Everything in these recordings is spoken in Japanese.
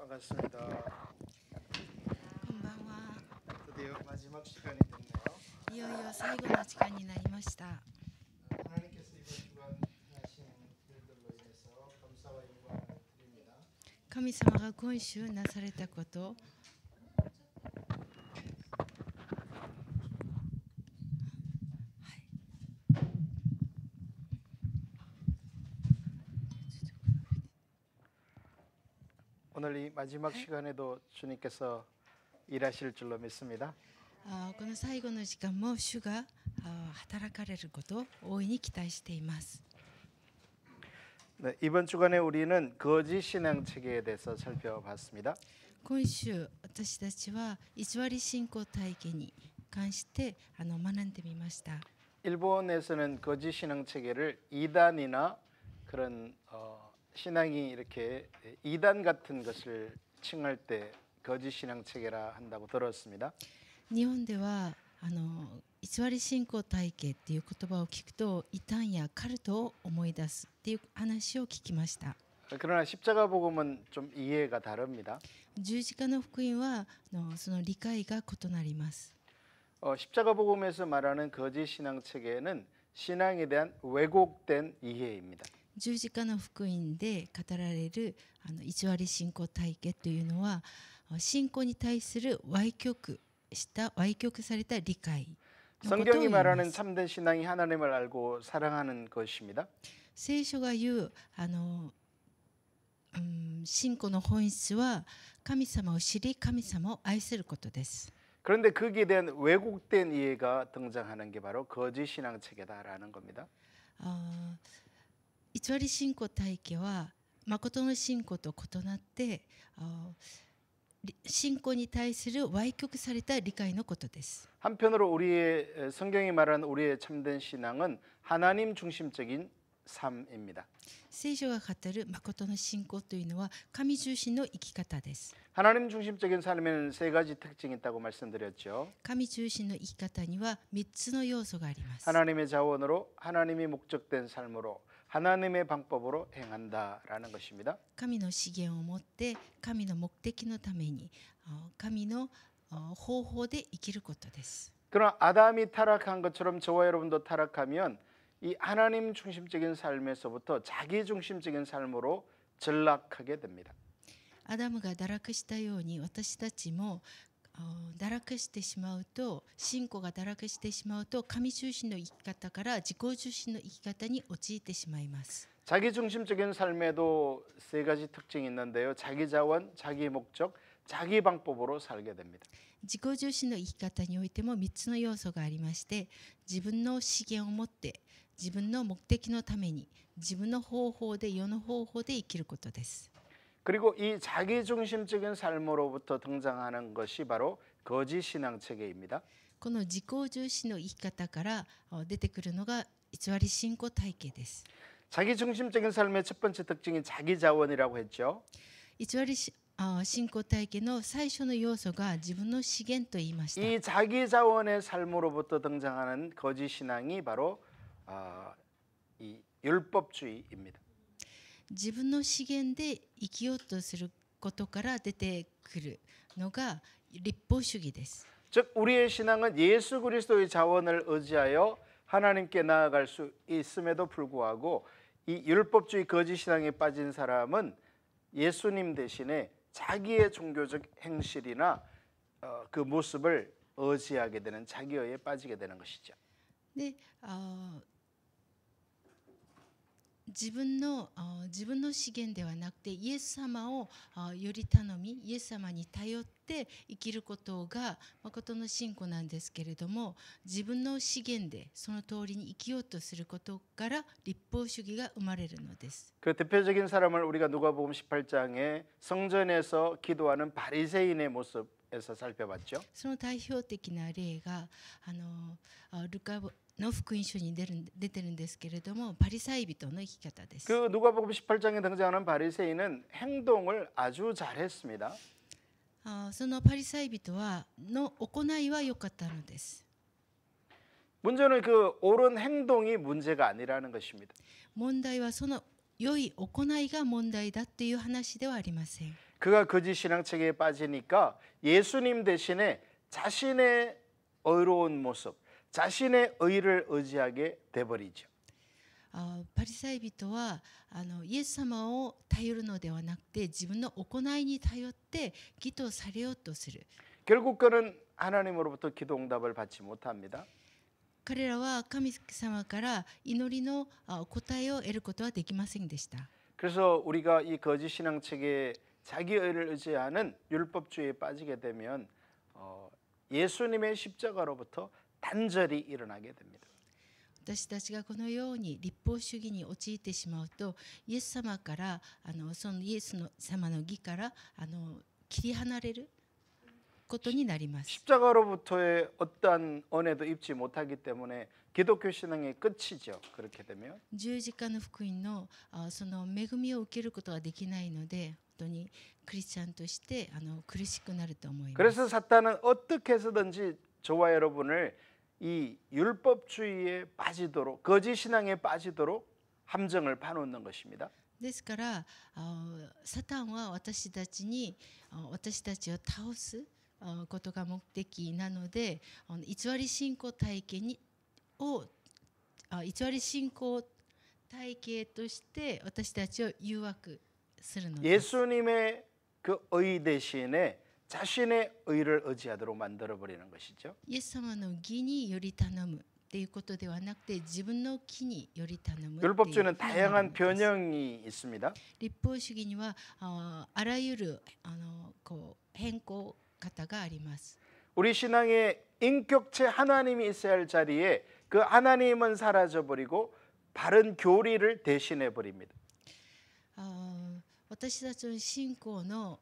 반갑습니다. こんばんは。 드디어 마지막 시간이 됐네요. いよいよ最後の時間になりました。 하나님께서 이번 주간 하신 일들로 인해서 감사와 영광을 드립니다. 神様が今週なされたこと、오늘 이 마지막 시간에도 주님께서 일하실 줄로 믿습니다. この最後の時間も主が働かれることを大いに期待しています。 네, 이번 주간에 우리는 거짓 신앙 체계에 대해서 살펴봤습니다. 今週私たちは偽り信仰体系に関して学んでみました。 일본에서는 거짓 신앙 체계를 이단이나 그런 신앙이 이렇게 이단 같은 것을 칭할 때 거짓 신앙 체계라 한다고 들었습니다. 日本では偽り信仰体系っていう言葉を聞くと異端やカルトを思い出すっていう話を聞きました。 그러나 십자가 복음은 좀 이해가 다릅니다. 十字架の福音はその理解が異なります。 십자가 복음에서 말하는 거짓 신앙 체계는 신앙에 대한 왜곡된 이해입니다. 十字架の福音で語られる偽り信仰体系というのは信仰に対する歪曲された理解のことを 성경이 言いま 말하는 す。 참된 신앙이 하나님을 알고 사랑하는 것입니다. 聖書が言う信仰の本質は神様を知り神様を愛することです。 그런데 거기에 대한 왜곡된 이해가 등장하는 게 바로 거짓 신앙 체계다라는 겁니다. 偽り信仰体系は誠の信仰と異なって信仰に対する歪曲された理解のことです。 한편으로 우리의 성경이 말하는 우리의 참된 신앙은 하나님 중심적인 삶입니다. 聖書が語る誠の信仰というのは神中心の生き方です。 하나님 중심적인 삶에는 세 가지 특징이 있다고 말씀드렸죠. 神中心の生き方には3つの要素があります。 하나님의 자원으로 하나님이 목적된 삶으로 하나님의 방법으로 행한다라는 것입니다. 神の資源を持って神の目的のために神の方法で生きることです。 그러나 아담이 타락한 것처럼 저와 여러분도 타락하면 이 하나님 중심적인 삶에서부터 자기 중심적인 삶으로 전락하게 됩니다. アダムが堕落したように私たちも堕落してしまうと信仰が堕落してしまうと神中心の生き方から自己中心の生き方に陥ってしまいます。 자기 중심적인 삶에도 세 가지 특징이 있는데요. 자기 자원, 자기 목적, 자기 방법으로 살게 됩니다. 自己中心の生き方においても3つの要素がありまして自分の資源を持って自分の目的のために自分の方法で世の方法で生きることです。 그리고 이 자기 중심적인 삶으로부터 등장하는 것이 바로 거짓 신앙 체계입니다. この自己重視の生き方から出てくるのが偽り信仰体系です。 자기 중심적인 삶의 첫 번째 특징이 자기 자원이라고 했죠. 偽り信仰体系の最初の要素が自分の資源と言いました。 이 자기 자원의 삶으로부터 등장하는 거짓 신앙이 바로 이 율법주의입니다. 自分の資源で生きようとすることから出てくるのが律法主義です。 즉 우리의 신앙은 예수 그리스도의 자원을 의지하여 하나님께 나아갈 수 있음에도 불구하고 이 율법주의 거짓 신앙에 빠진 사람은 예수님 대신에 자기의 종교적 행실이나 그 모습을 의지하게 되는 자기의에 빠지게 되는 것이죠. で自分の資源ではなくてイエス様をより頼みイエス様に頼って生きることが誠の信仰なんですけれども自分の資源でその通りに生きようとすることから律法主義が生まれるのです。 그 대표적인 사람을 우리가 누가복음 18장에 성전에서 기도하는 바리새인의 모습에서 살펴봤죠. その代表的な例がルカの福音書に出てるんですけれどもパリサイ人の生き方です。 그 누가복음 18장에 등장하는 바리새인은 행동을 아주 잘했습니다. そのパリサイ人の行いは良かったのです。 문제는 그 옳은 행동이 문제가 아니라는 것입니다. 問題はその良い行いが問題だっていう話ではありません。 그가 거짓 신앙 체계에 빠지니까 예수님 대신에 자신의 의로운 모습, 자신의 의를 의지하게 돼버리죠. パリサイ人はイエス様を頼るのではなくて自分の行いに頼って義とされようとする。 결국 그는 하나님으로부터 기도 응답을 받지 못합니다. 彼らは神様から祈りの答えを得ることはできませんでした。 그래서 우리가 이 거짓 신앙 체계에 자기 의를 의지하는 율법주의에 빠지게 되면 예수님의 십자가로부터 단절이 일어나게 됩니다. 私たちがこのように立法主義に陥ってしまうと、イエス様からそのイエス様の義から切り離れることになります。 십자가로부터의 어떠한 은혜도 입지 못하기 때문에 기독교 신앙의 끝이죠. 그렇게 되면 十字架の福音のその恵みを受けることができないので、本当にクリスチャンとして苦しくなると思います。 그래서 사탄은 어떻게 해서든지 저와 여러분을 이 율법주의에 빠지도록, 거짓 신앙에 빠지도록 함정을 파놓는 것입니다. ですからサタンは私たちを倒すことが目的なので、偽り信仰体系として私たちを誘惑するのです。 예수님의 그 의 대신에 자신의 의를 의지하도록 만들어 버리는 것이죠. イエス様の義により頼むっていうことではなくて、自分の義により頼む。 율법주의는 다양한 변형이 있습니다. 立法主義にはあらゆる変更方があります。 우리 신앙에 인격체 하나님이 있어야 할 자리에 그 하나님은 사라져 버리고 바른 교리를 대신해 버립니다. 私たちの信仰の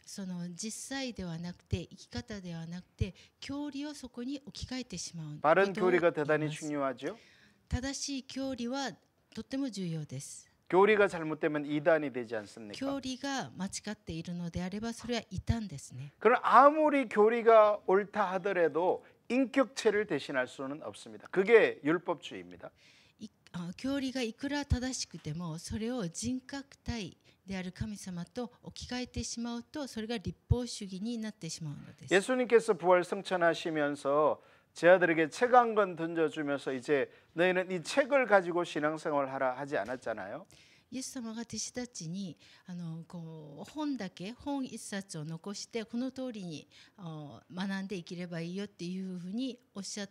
その実際ではなくて、生き方ではなくて、教理をそこに置き換えてしまう。 바른 교리가 대단히 중요하죠. 正しい教理はとっても重要です。 교리가 잘못되면 이단이 되지 않습니까? 教理が間違っているのであれば、それは異端ですね。 그럼 아무리 교리가 옳다 하더라도 인격체를 대신할 수는 없습니다. 그게 율법주의입니다. 教理がいくら正しくても、それを人格体である神様と置き換えてしまうと、それが立法主義になってしまうのです。 예수님께서 부활 승천하시면서 제 아들에게 책 한 권 던져주면서 이제 너희는 이 책을 가지고 신앙생활하라 하지 않았잖아요. イエス様が弟子たちに本一冊を残して、この通りに学んで生きればいいよっていうふうにおっしゃ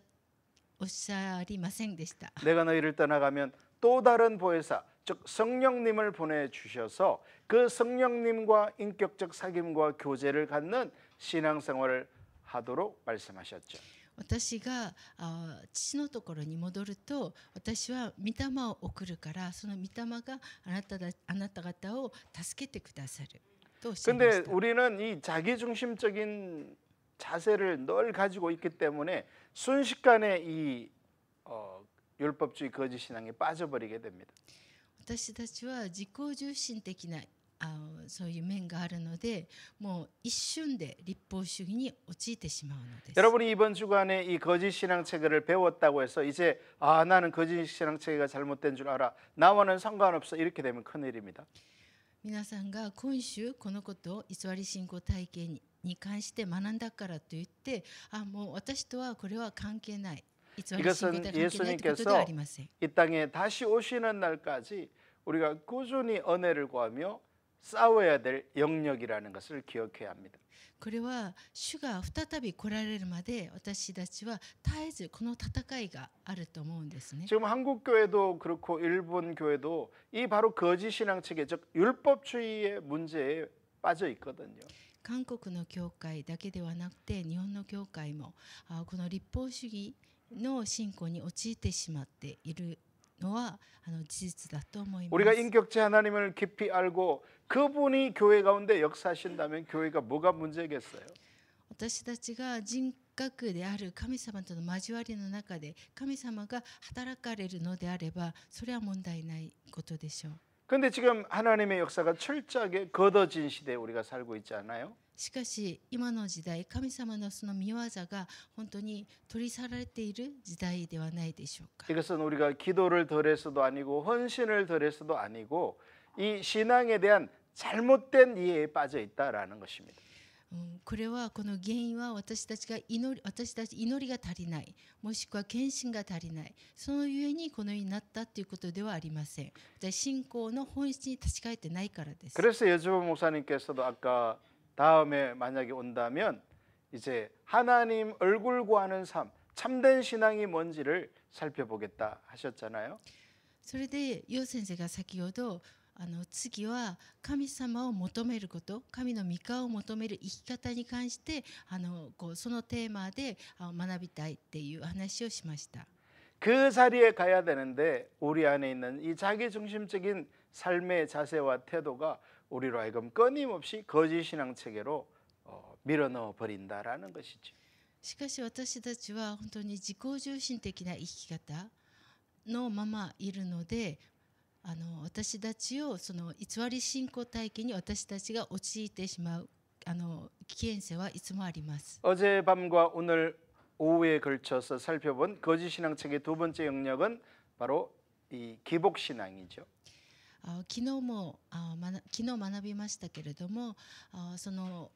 りませんでした。 내가 너희를 떠나가면 또 다른 보혜사 즉 성령님을 보내주셔서 그 성령님과 인격적 사귐과 교제를 갖는 신앙생활을 하도록 말씀하셨죠. 私が父のところに戻ると、私は御霊を送るから、その御霊があなた方を助けてくださるとおっしゃいまし 근데 た。 우리는 이 자기중심적인 자세를 늘 가지고 있기 때문에 순식간에 이 율법주의 거짓 신앙에 빠져버리게 됩니다. 私たちは自己中心的なそういう面があるので、もう一瞬で立法主義に陥ってしまうのです。 여러분이 이번 주간에 이 거짓 신앙 체계를 배웠다고 해서 이제 나는 거짓 신앙 체계가 잘못된 줄 알아. 나와는 상관없어. 이렇게 되면 큰일입니다. 皆さんが今週このことを偽り信仰体系に関して学んだからといって、もう私とはこれは関係ない。 이것은 예수님께서 이 땅에 다시 오시는 날까지 우리가 꾸준히 은혜를 구하며 싸워야 될 영역이라는 것을 기억해야 합니다. これは主が再び来られるまで、私たちは絶えずこの戦いがあると思うんですね。 지금 한국 교회도 그렇고 일본 교회도 이 바로 거짓 신앙 체계 즉 율법주의의 문제에 빠져 있거든요. 韓国の教会だけではなくて、日本の教会もこの立法主義の信仰に陥ってしまっているのは事実だと思います。 우리가 인격체 하나님을 깊이 알고 그분이 교회 가운데 역사하신다면 교회가 뭐가 문제겠어요? 私たちが人格である神様との交わりの中で神様が働かれるのであれば、それは問題ないことでしょう。 근데 지금 하나님의 역사가 철저하게 걷어진 시대에 우리가 살고 있지 않아요? しかし今の時代、神様のその御業が本当に取り去られている時代ではないでしょうか。 이것은 우리가 기도를 덜해서도 아니고 헌신을 덜해서도 아니고 이 신앙에 대한 잘못된 이해에 빠져 있다라는 것입니다. これはこの原因は私たち祈りが足りない、もしくは献身が足りない、そのゆえにこのようになったということではありません。信仰の本質に立ち返ってないからです。 그래서 여주보 목사님께서도 아까 다음에 만약에 온다면 이제 하나님 얼굴 구하는 삶, 참된 신앙이 뭔지를 살펴보겠다 하셨잖아요. それで楊先生が先ほど次は神様を求めること、神の御顔を求める生き方に関してそのテーマで学びたいっていう話をしました。 그 자리에 가야 되는데 우리 안에 있는 이 자기중심적인 삶의 자세와 태도가 우리로 하여금 끊임없이 거짓 신앙 체계로 밀어넣어 버린다라는 것이죠. しかし私たちは本当に自己中心的な生き方のままいるので、私たちをその偽り信仰体験に私たちが陥ってしまう危険性はいつもあります。 어젯밤과 오늘 오후에 걸쳐서 살펴본 거짓 신앙 체계의 두 번째 영역은 바로 이 기복 신앙이죠. 昨日学びましたけれども、その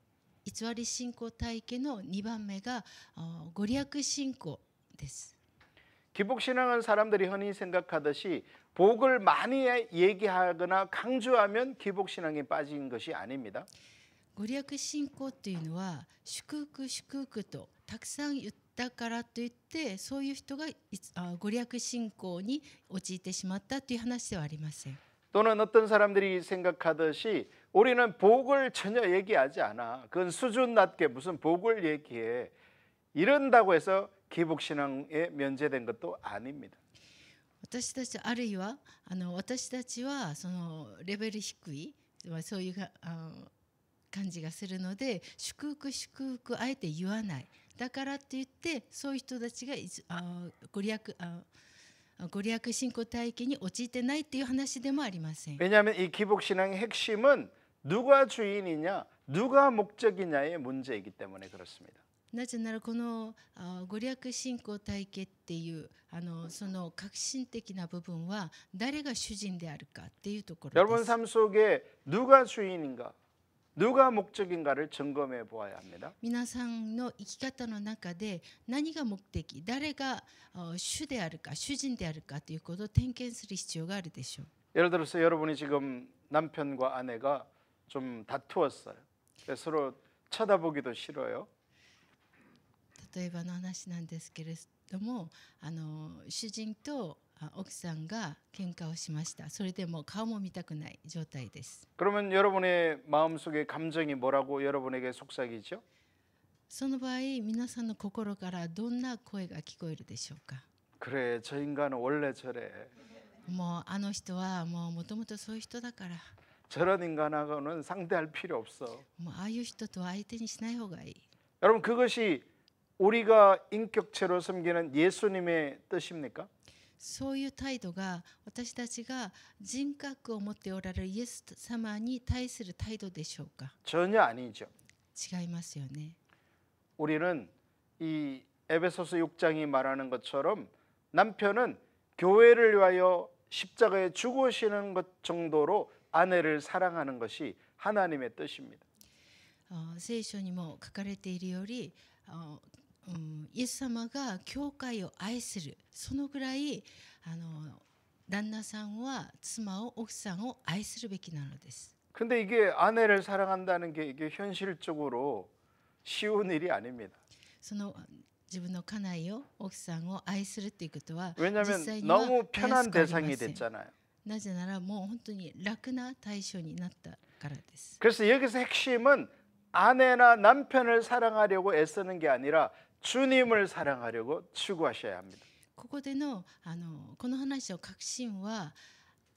偽り信仰体系の2番目がご利益信仰です。 기복 신앙은 사람들이 흔히 생각하듯이 복을 많이 얘기하거나 강조하면 기복 신앙에 빠진 것이 아닙니다. ご利益信仰というのは祝福祝福とたくさん言ったからといってそういう人がご利益信仰に陥ってしまったという話ではありません。 또는 어떤 사람들이 생각하듯이 우리는 복을 전혀 얘기하지 않아. 그건 수준 낮게 무슨 복을 얘기해. 이런다고 해서 기복 신앙에 면제된 것도 아닙니다. 私たちあるいは私たちはそのレベル低いそういう感じがするので祝福祝福あえて言わないだからといってそういう人たちがご利益信仰体験に陥ってないっていう話でもありません。 왜냐하면 이 기복 신앙의 핵심은 누가 주인이냐, 누가 목적이냐의 문제이기 때문에 그렇습니다. なぜならこのご利益信仰体系っていうその革新的な部分は誰が主人であるかっていうところです。 여러분 삶 속에 누가 주인인가, 누가 목적인가를 점검해 보아야 합니다. 皆さんの生き方の中で何が目的、誰が主であるか、主人であるかということを点検する必要があるでしょう。 예를 들어서 여러분이 지금 남편과 아내가 좀 다투었어요. 서로 쳐다보기도 싫어요. 例えばの話なんですけれども、主人と奥さんが喧嘩をしました。それでも顔も見たくない状態です。 그러면 여러분의 마음속의 감정이 뭐라고 여러분에게 속삭이죠? その場合、皆さんの心からどんな声が聞こえるでしょうか。 그래, 저 인간은 원래 저래. もうあの人はもともとそういう人だから、 저런 인간하고는 상대할 필요 없어. もうああいう人とは相手にしない方がいい。 여러분 그것이 우리가 인격체로 섬기는 예수님의 뜻입니까? そういう態度が私たちが人格を持っておられるイエス様に対する態度でしょうか。 전혀 아니죠. 違いますよね。 우리는 이 에베소서 6장이 말하는 것처럼 남편은 교회를 위하여 십자가에 죽으시는 것 정도로 아내를 사랑하는 것이 하나님의 뜻입니다. 聖書にも書かれているよりイエス様が教会を愛するそのぐらい旦那さんは妻を奥さんを愛するべきなのです。 근데 이게 아내를 사랑한다는 게 이게 현실적으로 쉬운 일이 아닙니다. その自分の家内を奥さんを愛するということは 왜냐하면 実際には 너무 たや 편한 すくありま 대상이 せん。 됐잖아요. なぜならもう本当に楽な対象になったからです。 그래서 여기서 핵심은 아내나 남편을 사랑하려고 애쓰는 게 아니라 주님을 사랑하려고 추구하셔야 합니다. ここでのこの話の核心は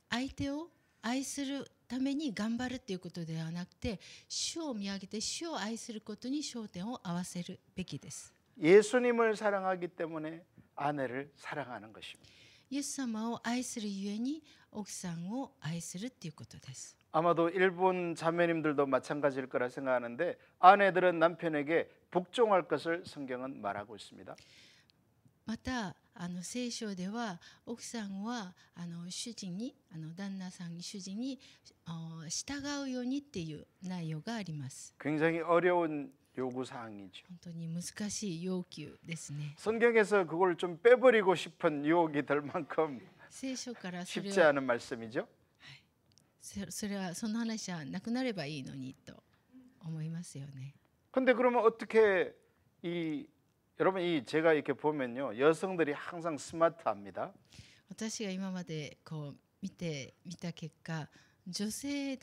相手を愛するために頑張るということではなくて主を見上げて主を愛することに焦点を合わせるべきです。 예수님을 사랑하기 때문에 아내를 사랑하는 것입니다. イエス様を愛するゆえに奥さんを愛するということです。 아마도 일본 자매님들도 마찬가지일 거라 생각하는데 아내들은 남편에게 복종할 것을 성경은 말하고 있습니다. また聖書では奥さんは主人に旦那さんに主人に従うようにっていう内容があります。 굉장히 어려운 요구 사항이죠. 本当に難しい要求ですね。 성경에서 그걸 좀 빼버리고 싶은 유혹이 될 만큼 聖書からそれ 쉽지 は 않은 말씀이죠. その話はなくなればいいのにと思いますよね。 근데 그러면 어떻게 여러분 제가 이렇게 보면요, 여성들이 항상 스마트합니다. 私が今までこう見てみた結果、女性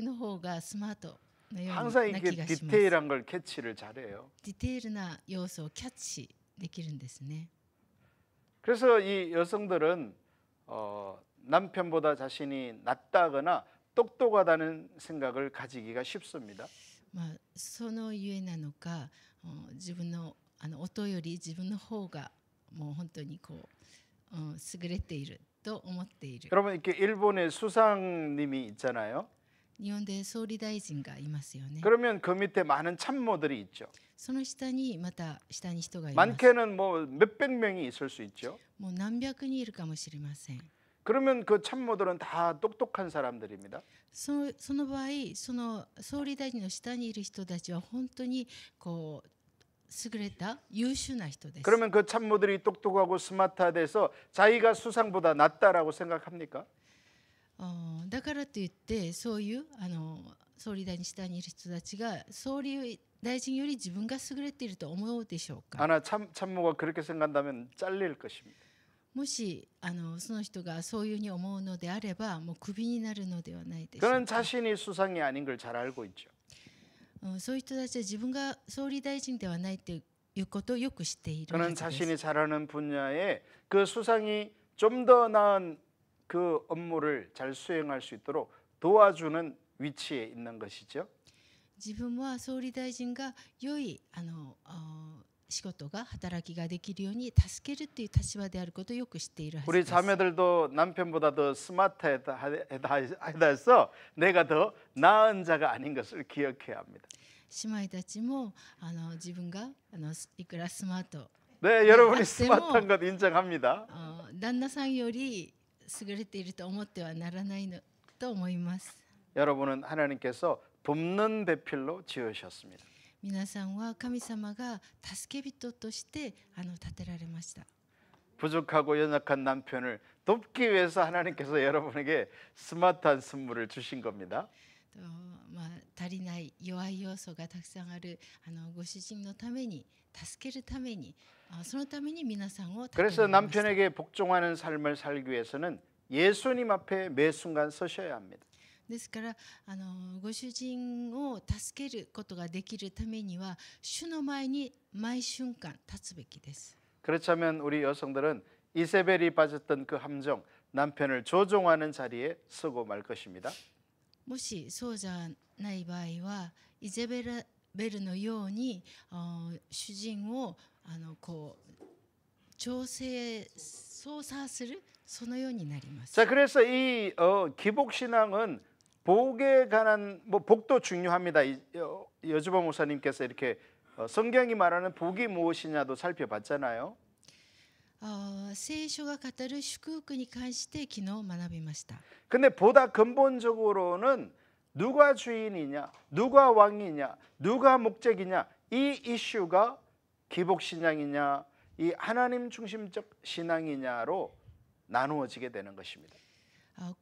の方がスマートのよう 항상 な 이게 気がします。 디테일한 걸 캐치를 잘해요. ディテールな要素をキャッチできるんですね。 그래서 이 여성들은 남편보다 자신이 낫다거나 똑똑하다는 생각을 가지기가 쉽습니다. そのゆえなのか、自分の夫より自分の方がもう本当にこう、優れていると思っている。 여러분 이렇게 일본에 수상님이 있잖아요. 日本で総理大臣がいますよね。 그러면 그 밑에 많은 참모들이 있죠. その下にまた下に人がいます。 많게는 뭐 몇백 명이 있을 수 있죠. もう何百人いるかもしれません。 그러면 그 참모들은 다 똑똑한 사람들입니다. その場合、その総理大臣の下にいる人たちは本当にこう優れた優秀な人です。 그러면 그 참모들이 똑똑하고 스마트해서 자기가 수상보다 낫다라고 생각합니까? だからといってそういう総理大臣下にいる人たちが総理大臣より自分が優れていると思うでしょうか。 하나 참모가 그렇게 생각한다면 잘릴 것입니다. もしその人がそういうふうに思うのであればもうクビになるのではないでしょう 그는 か。 자신이 수상이 아닌 걸 잘 알고 있죠. そういう人たちは自分が総理大臣ではないということをよく知っているは 그는 ずです。 자신이 잘하는 분야에 그 수상이 좀 더 나은 그 업무를 잘 수행할 수 있도록 도와주는 위치에 있는 것이죠. 自分は総理大臣が良い仕事が働きができるように助けるという立場であることをよく知っているはず 우리 です。 자매들도 남편보다 더 스마트하다 해서 내가 더 나은 자가 아닌 것을 기억해야 합니다. 姉妹たちも自分がいくらスマート 네, 여러분이 아, 스마트한 것 인정합니다. 旦那さんより優れていると思ってはならないのと思います。 여러분은 하나님께서 돕는 배필로 지으셨습니다. 皆さんは神様が助け人として立てられました。 부족하고 연약한 남편을 돕기 위해서 하나님께서 여러분에게 스마트한 선물을 주신 겁니다. 足りない弱い要素がたくさんあるご主人のために助けるためにそのために皆さんを立てられました。 그래서 남편에게 복종하는 삶을 살기 위해서는 예수님 앞에 매 순간 서셔야 합니다. ですからご主人を助けることができるためには主の前に毎瞬間立つべきです。 그렇다면 우리 여성들은 이세벨이 빠졌던 그 함정, 남편을 조종하는 자리에 서고 말 것입니다. もしそうじゃない場合はイゼベルのように主人をこう操作するそのようになります。 자, 그래서 이 기복 신앙은 복에 관한 복도 중요합니다. 여주보 목사님께서 이렇게 성경이 말하는 복이 무엇이냐도 살펴봤잖아요. 聖書が語る祝福に関して昨日学びました。 근데 보다 근본적으로는 누가 주인이냐, 누가 왕이냐, 누가 목적이냐 이 이슈가 기복 신앙이냐, 이 하나님 중심적 신앙이냐로 나누어지게 되는 것입니다.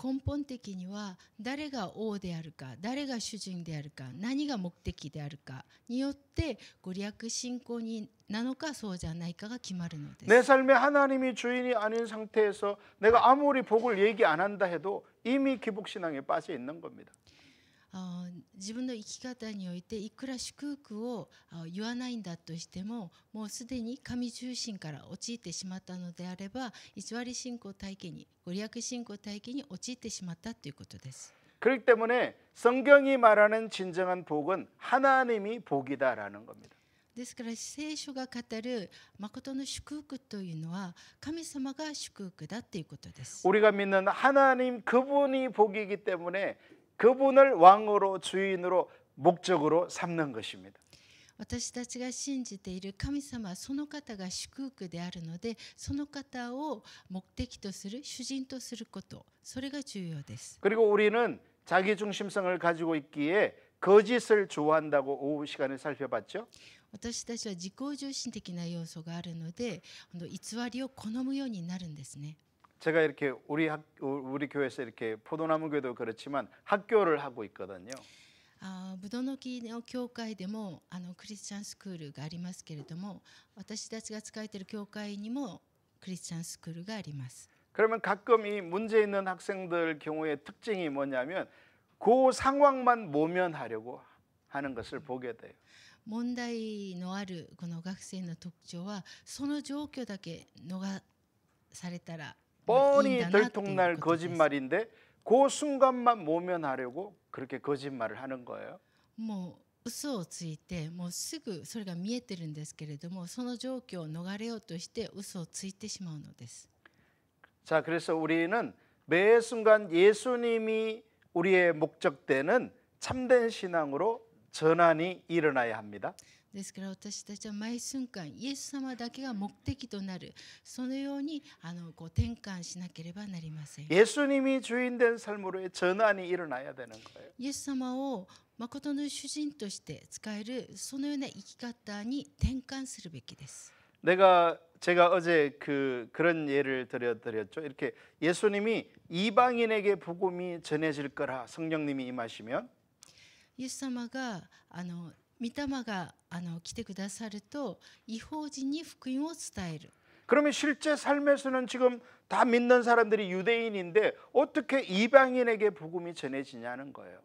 根本的には誰が王であるか、誰が主人であるか、何が目的であるかによってご利益信仰になのかそうじゃないかが決まるのです。 내 삶에 하나님이 주인이 아닌 상태에서 내가 아무리 복을 얘기 안 한다 해도 이미 기복 신앙에 빠져 있는 겁니다. 自分の生き方においていくら祝福を言わないんだとしてももうすでに神中心から陥ってしまったのであれば偽り信仰体系にご利益信仰体系に陥ってしまったということです。 그렇기 때문에 성경이 말하는 진정한 복은 하나님이 복이다라는 겁니다. ですから聖書が語る誠の祝福というのは神様が祝福だということです。 우리가 믿는 하나님 그분이 복이기 때문에 그분을 왕으로 주인으로 목적으로 삼는 것입니다. 私たちが信じている神様はその方が祝福であるので、その方を目的とする、主人とすること、それが重要です。 그리고 우리는 자기 중심성을 가지고 있기에 거짓을 좋아한다고 오후 시간에 살펴봤죠. 私たちは自己中心的な要素があるので、偽りを好むようになるんですね。 제가 이렇게 우리 교회에서 이렇게 포도나무 교회도 그렇지만 학교를 하고 있거든요. ぶどうの木の教会でもクリスチャンスクールがありますけれども、私たちが使えている教会にもクリスチャンスクールがあります。 그러면 가끔 이 문제 있는 학생들 경우의 특징이 뭐냐면 그 상황만 모면하려고 하는 것을 보게 돼요. 問題のあるこの学生の特徴は、その状況だけ逃されたらいいん 뻔히 だなっていう 들통날 ことです。 거짓말인데 그 순간만 모면하려고 그렇게 거짓말을 하는 거예요. もう嘘をついて、もうすぐそれが見えてるんですけれども、その状況を逃れようとして嘘をついてしまうのです。 자, 그래서 우리는 매 순간 예수님이 우리의 목적되는 참된 신앙으로 전환이 일어나야 합니다. ですから私たちは毎瞬間イエス様だけが目的となる、そのようにこう転換しなければなりません。 예수님이 주인된 삶으로의 전환이 일어나야 되는 거예요. イエス様を誠の主人として使える、そのような生き方に転換するべきです。 제가 어제 그런 예를 드렸죠. 이렇게 예수님이 이방인에게 복음이 전해질 거라 성령님이 임하시면 イエス様が御霊が来てくださると、異邦人に福音を伝える。 그러면 실제 삶에서는 지금 다 믿는 사람들이 유대인인데 어떻게 이방인에게 복음이 전해지냐는 거예요.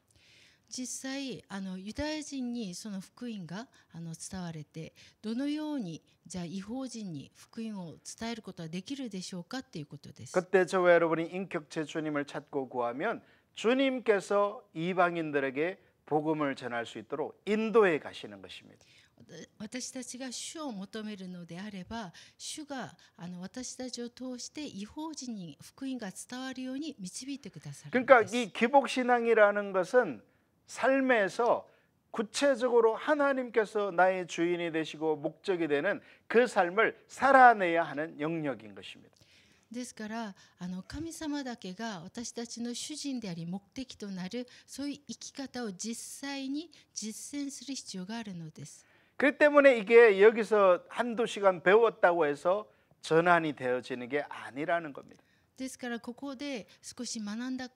実際ユダヤ人にその福音が伝われて、どのようにじゃあ異邦人に福音を伝えることはできるでしょうかっていうことです。 그때 저와 여러분이 인격체 주님을 찾고 구하면 주님께서 이방인들에게 복음을 전할 수 있도록 인도해 가시는 것입니다. 私たちが主を求めるのであれば、主が私たちを通して異邦人に福音が伝わるように導いてくださるの 그러니까 です。 이 기복신앙이라는 것은 삶에서 구체적으로 하나님께서 나의 주인이 되시고 목적이 되는 그 삶을 살아내야 하는 영역인 것입니다. ですから神様だけが私たちの主人であり目的となる、そういう生き方を実際に実践する必要があるのです。 그렇기 때문에 이게 여기서 한두 시간 배웠다고 해서 전환이 되어지는 게 아니라는 겁니다. ですからここで少し学んだ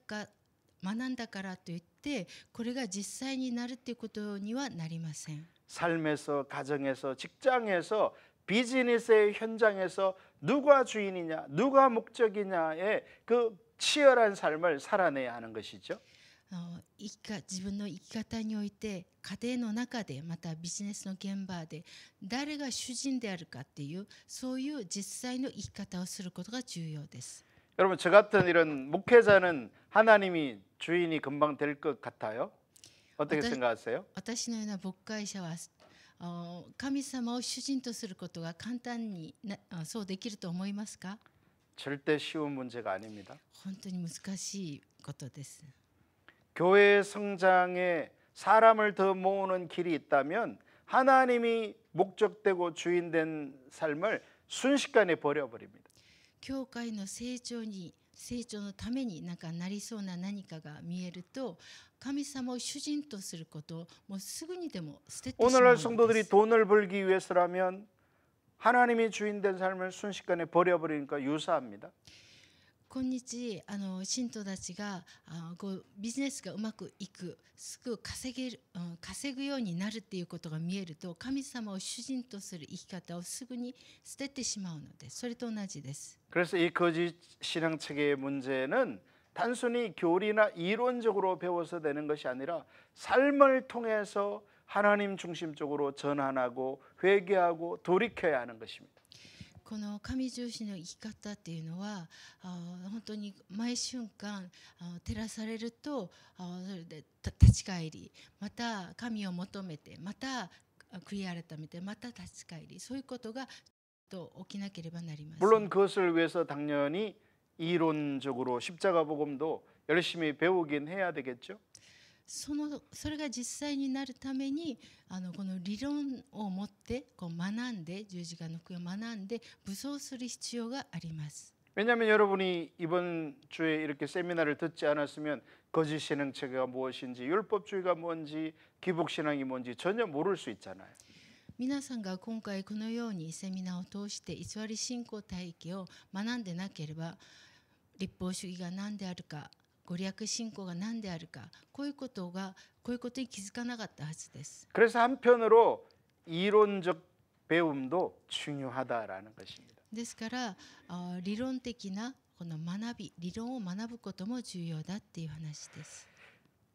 からといってこれが実際になるということにはなりません。 삶에서, 가정에서, 직장에서, 비즈니스의 현장에서 누가 주인이냐, 누가 목적이냐의 그 치열한 삶을 살아내야 하는 것이죠. 自分の生き方において、家庭の中でまたビジネスの現場で誰が主人であるかっていう、そういう実際の生き方をすることが重要です。 여러분, 저 같은 이런 목회자는 하나님이 주인이 금방 될 것 같아요? 어떻게 생각하세요? 私のような牧会者は神様を主人とすることが簡単にそうできると思いますか？ 절대 쉬운 문제가 아닙니다. 本当に難しいことです。 교회 성장에 사람을 더 모으는 길이 있다면 하나님이 목적되고 주인된 삶을 순식간에 버려버립니다. 教会の成長のためになりそうな何かが見えると、神様を主人とすることをもうすぐにでも捨ててしまうの 오늘날 です。 성도들이 돈을 벌기 위해서라면 하나님이 주인된 삶을 순식간에 버려버리니까 유사합니다. 今日信徒たちがビジネスがうまくいく、すぐ稼ぐようになるっていうことが見えると、神様を主人とする生き方をすぐに捨ててしまうのです。それと同じです。 그래서 이 거짓 신앙 체계의 문제는 단순히 교리나 이론적으로 배워서 되는 것이 아니라 삶을 통해서 하나님 중심적으로 전환하고 회개하고 돌이켜야 하는 것입니다. この神重視の生き方っていうのは本当に毎瞬間照らされるとそれで立ち返り、また神を求めて、また悔い改めて、また立ち返り、そういうことが起きなければなりません。 물론 그것을 위해서 당연히 이론적으로 십자가 복음도 열심히 배우긴 해야 되겠죠. それが実際になるためにこの理論を持ってこう学んで十字架の悔いを学んで武装する必要があります。 왜냐하면 여러분이 이번 주에 이렇게 세미나를 듣지 않았으면 거짓 신앙체계가 무엇인지 율법주의가 뭔지 기복신앙이 뭔지 전혀 모를 수 있잖아요. 皆さんが今回このようにセミナーを通して偽り信仰体系を学んでなければ立法主義が何であるかご利益信仰が何であるかこういうことに気づかなかったはずです。 그래서 한편으로 이론적 배움도 중요하다라는 것입니다. ですから理論的なこの理論を学ぶことも重要だっていう話です。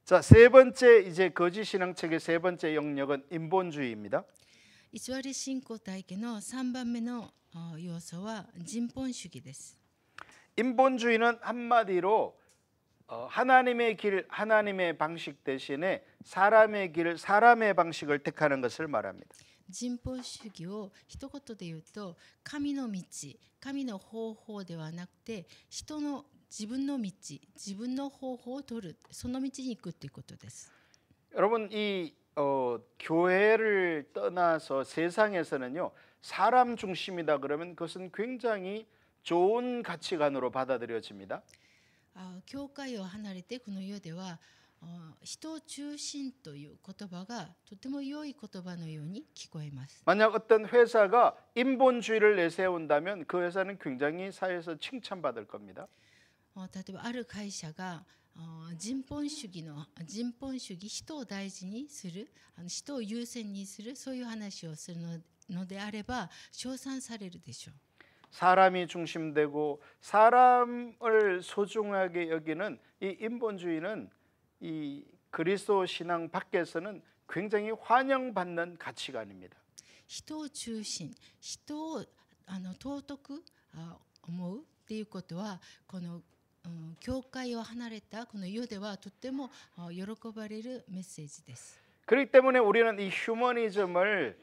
자, 세 번째 이제 거짓 신앙책의 세 번째 영역은 인본주의입니다. 偽り信仰体系の3番目の要素は人本主義です。 인본주의는 한마디로 하나님의 길, 하나님의 방식 대신에 사람의 길, 사람의 방식을 택하는 것을 말합니다. 人本主義を一言で言うと神の道、神の方法ではなくて自分の道、自分の方法を取る、その道に行くということです。 여러분 이 교회를 떠나서 세상에서는요 사람 중심이다 그러면 그것은 굉장히 좋은 가치관으로 받아들여집니다. 教会を離れてこの世では人を中心という言葉がとても良い言葉のように聞こえます。 만약 어떤 회사가 인본주의를 내세운다면 그 회사는 굉장히 사회에서 칭찬받을 겁니다. 例えばある会社が人本主義、人を大事にする、人を優先にする、そういう話をするのであれば称賛されるでしょう。 사람이 중심되고 사람을 소중하게 여기는 이 인본주의는 이 그리스도 신앙 밖에서는 굉장히 환영받는 가치관입니다. 人を中心、人を尊く思うっていうことはこの教会を離れたこの世ではとても喜ばれるメッセージです。 그렇기 때문에 우리는 이 휴머니즘을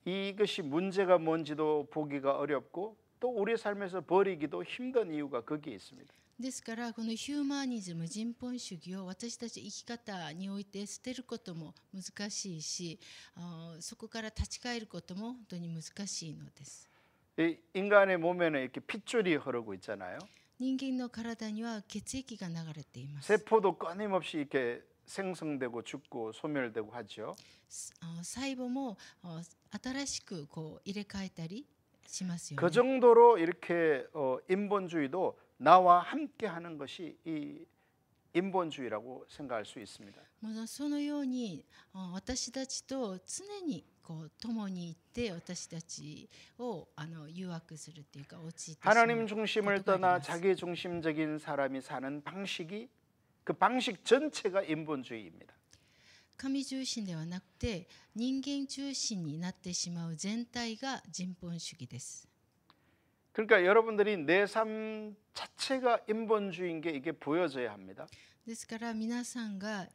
이것이 문제가 뭔지도 보기가 어렵고 또 우리 삶에서 버리기도 힘든 이유가 거기에 있습니다. ですからこのヒューマニズム、人本主義を私たち生き方において捨てることも難しいし、そこから立ち返ることも本当に難しいのです。 이 인간의 몸에는 이렇게 핏줄이 흐르고 있잖아요. 人間の体には血液が流れています。 세포도 끊임없이 이렇게 생성되고 죽고 소멸되고 하죠. 細胞も新しくこう入れ替えたりしますよね。 그 정도로 이렇게 인본주의도 나와 함께 하는 것이 이 인본주의라고 생각할 수 있습니다. そのように私たちと常にこう共にいて私たちを誘惑するっていうか陥ってしまう 하나님 중심을 떠나 자기 중심적인 사람이 사는 방식이 그 방식 전체가 인본주의입니다. 神中心ではなくて人間中心になってしまう全体が人本主義です。 그러니까 여러분들이 내 삶 자체가 인본주의인 게 이게 보여져야 합니다. ですから皆さんが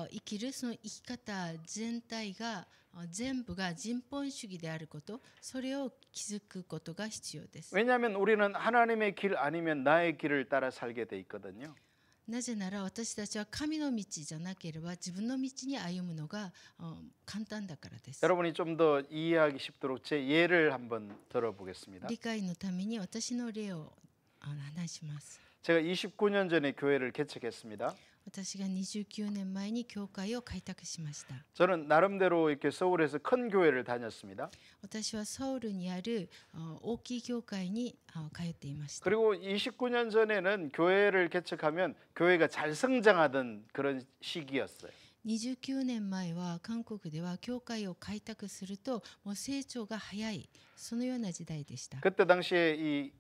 生きるその生き方全体が全部が人本主義であること、それを気づくことが必要です。 왜냐하면 우리는 하나님의 길 아니면 나의 길을 따라 살게 돼 있거든요. なぜなら私たちは神の道じゃなければ自分の道に歩むのが簡単だからです。 여러분이 좀 더 이해하기 쉽도록 제 예를 한번 들어보겠습니다. 理解のために私の例を話します。 제가 29년 전에 교회를 개척했습니다. 私が29年前に教会を開拓しました。 저는 나름대로 이렇게 서울에서 큰 교회를 다녔습니다. 私はソウルにある大きい教会に通っていました。 그리고 29년 전에는 교회를 개척하면 교회가 잘 성장하던 그런 시기였어요. 29年前は韓国では教会を開拓するともう成長が早い、そのような時代でした。 그때 당시에 이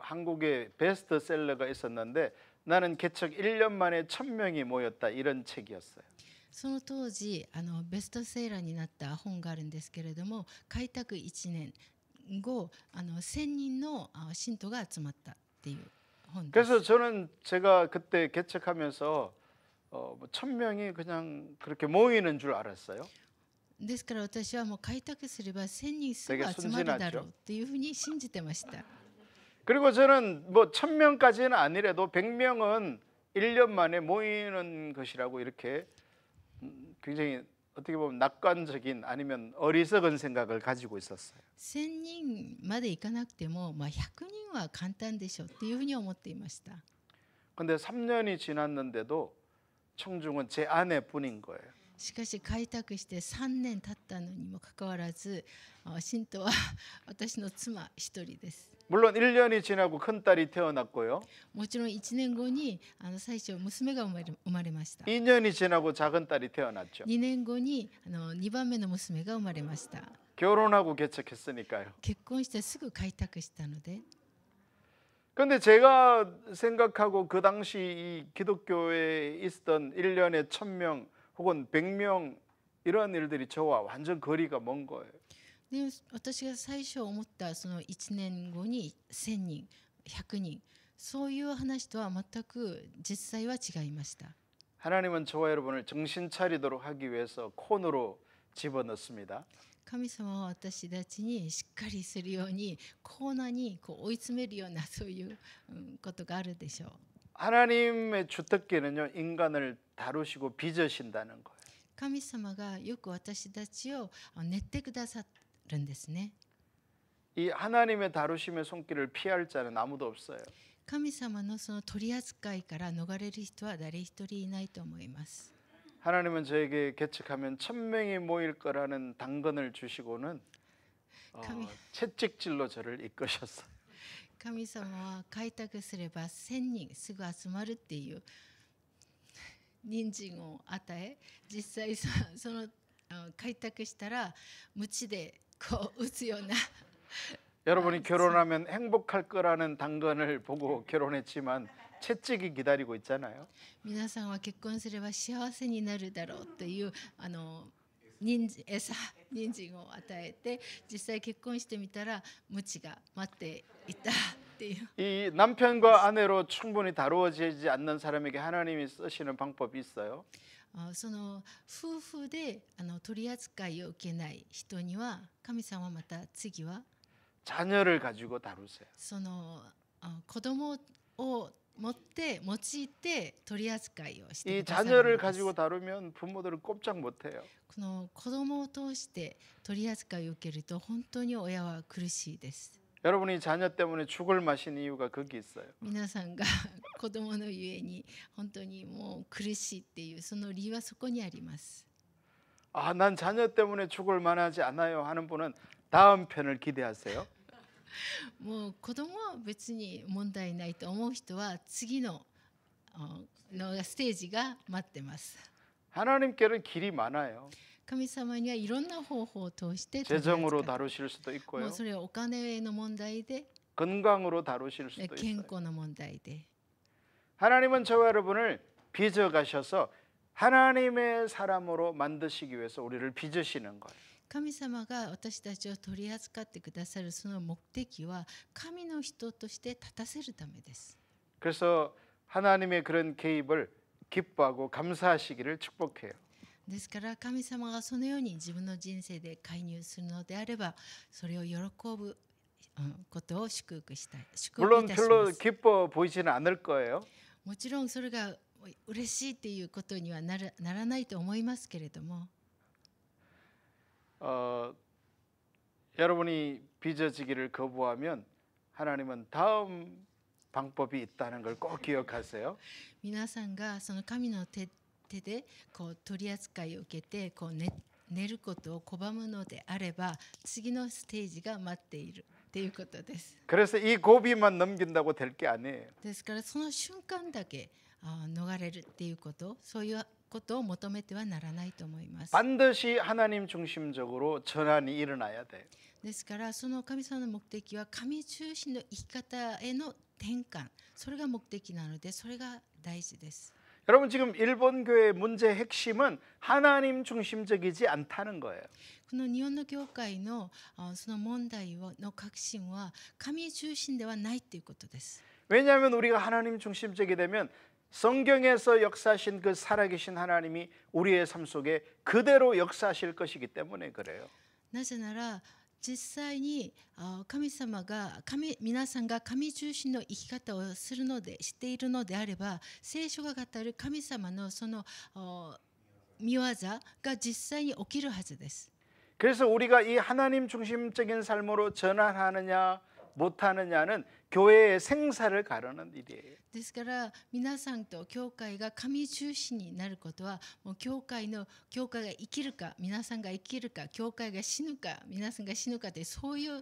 한국에 베스트셀러가 있었는데 나는 개척 1년 만에 1000명이 모였다 이런 책이었어요. その当時ベストセーラーになった本があるんですけれども、開拓1年後1000人の信徒が集まったっていう本です。 그래서 저는 제가 그때 개척하면서 1000명이 그냥 그렇게 모이는 줄 알았어요. ですから私はもう開拓すれば1000人すぐ集まるだろうっていうふうに信じてました。 그리고 저는 뭐 1000명까지는 아니래도 100명은 1년 만에 모이는 것이라고 이렇게 굉장히 어떻게 보면 낙관적인 아니면 어리석은 생각을 가지고 있었어요. 1000人までいかなくても、100人は簡単でしょっていうふうに思っていました。 근데 3년이 지났는데도 청중은 제 아내뿐인 거예요. しかし開拓して3年経ったのにもかかわらず、信徒は私の妻一人です。 물론 1년이 지나고 큰딸이 태어났고요. もちろん1年後に最初娘が生まれました。 2년이 지나고 작은 딸이 태어났죠. 2年後に2番目の娘が生まれました。 결혼하고 개척했으니까요. 結婚してすぐ開拓したので、 근데 제가 생각하고 그 당시 이 기독교에 있었던 1년에 1000명 혹은 100명 이런 일들이 저와 완전 거리가 먼 거예요. で私が最初思ったその1年後に1000人100人そういう話とは全く実際は違いました。 하나님은 저와 여러분을 정신 차리도록 하기 위해서 콘으로 집어넣습니다. 神様は私たちにしっかりするようにコーナーに追い詰めるようなそういうことがあるでしょう。 하나님의 주특기는요, 인간을 다루시고 빚으신다는 거예요. 神様がよく私たちを練ってくださるんですね。 이 하나님의 다루심의 손길을 피할 자는 아무도 없어요. 神様のその取り扱いから逃れる人は誰一人いないと思います。 하나님은 저에게 개척하면 1000명이 모일 거라는 당근을 주시고는 채찍질로 저를 이끄셨어요. 神様は開拓すれば1000人すぐ集まるっていう人参を与え、実際その開拓したら鞭で打つような 여러분이 결혼하면 행복할 거라는 당근을 보고 결혼했지만 채찍이 기다리고 있잖아요. 皆さんは結婚すれば幸せになるだろうという人参を与えて、実際結婚してみたら鞭が待っていたっていう。 이 남편과 아내로 충분히 다루어지지 않는 사람에게 하나님이 쓰시는 방법이 있어요. その夫婦で取り扱いを受けない人には神様はまた次は 자녀를 가지고 다루세요. その子供を持って用いて取り扱いをして 이 くださる 자녀를 のです。 가지고 다루면 부모들은 꼼짝 못해요. この子供を通して取り扱いを受けると本当に親は苦しいです。 여러분이 자녀 때문에 죽을 맛인 이유가 거기 있어요. 皆さんが子供のゆえに本当にもう苦しいっていうその理由はそこにあります。 아, 난 자녀 때문에 죽을 만하지 않아요 하는 분은 다음 편을 기대하세요. もう子供は別に問題ないと思う人は次のステージが待ってます。 하나님께는 길이 많아요. 神様にはいろんな方法を通して 재정으로 다루실 수도 も 있고요. うそれはお金の問題で 건강으로 다루실 수도 健 있어요. 康の問題で 하나님은 저와 여러분을 빚어 가셔서 하나님의 사람으로 만드시기 위해서 우리를 빚으시는 거예요. 神様が私たちを取り扱ってくださるその目的は神の人として立たせるためです。 그래서 하나님의 그런 개입을 기뻐하고 감사하시기를 축복해요. ですから神様がそのように自分の人生で介入するのであればそれを喜ぶことを祝福したい。祝福 물론 いたし 별로 ます。 기뻐 보이지는 않을 거예요. もちろんそれが嬉しいっていうことにはならないと思いますけれども、 여러분이 빚어지기를 거부하면 하나님은 다음 방법이 있다는 걸 꼭 기억하세요. 皆さんがその神の手で取り扱いを受けて寝ることを拒むのであれば次のステージが待っているということです。 그래서 이 고비만 넘긴다고 될 게 아니에요. ですからその瞬間だけ逃れるっていうことそういうことを求めてはならないと思います。 반드시 하나님 중심적으로 전환이 일어나야 돼요. ですからその神様の目的は神中心の生き方への転換それが目的なのでそれが大事です。 여러분 지금 일본 교회의 문제의 핵심은 하나님 중심적이지 않다는 거예요. この日本の教会のその問題の核心は神中心ではないということです。 왜냐하면 우리가 하나님 중심적이 되면 성경에서 역사하신 그 살아계신 하나님이 우리의 삶 속에 그대로 역사하실 것이기 때문에 그래요. なぜなら実際に神様が皆さんが神中心の生き方をしているのであれば聖書が語る神様のその御見業が実際に起きるはずです。 그래서 우리가 이 하나님 중심적인 삶으로 전환하느냐 못하느냐는 교회의 생사를 가르는 일이에요. ですから皆さんと教会が神中心になることはもう教会が生きるか皆さんが生きるか教会が死ぬか皆さんが死ぬかでそのよ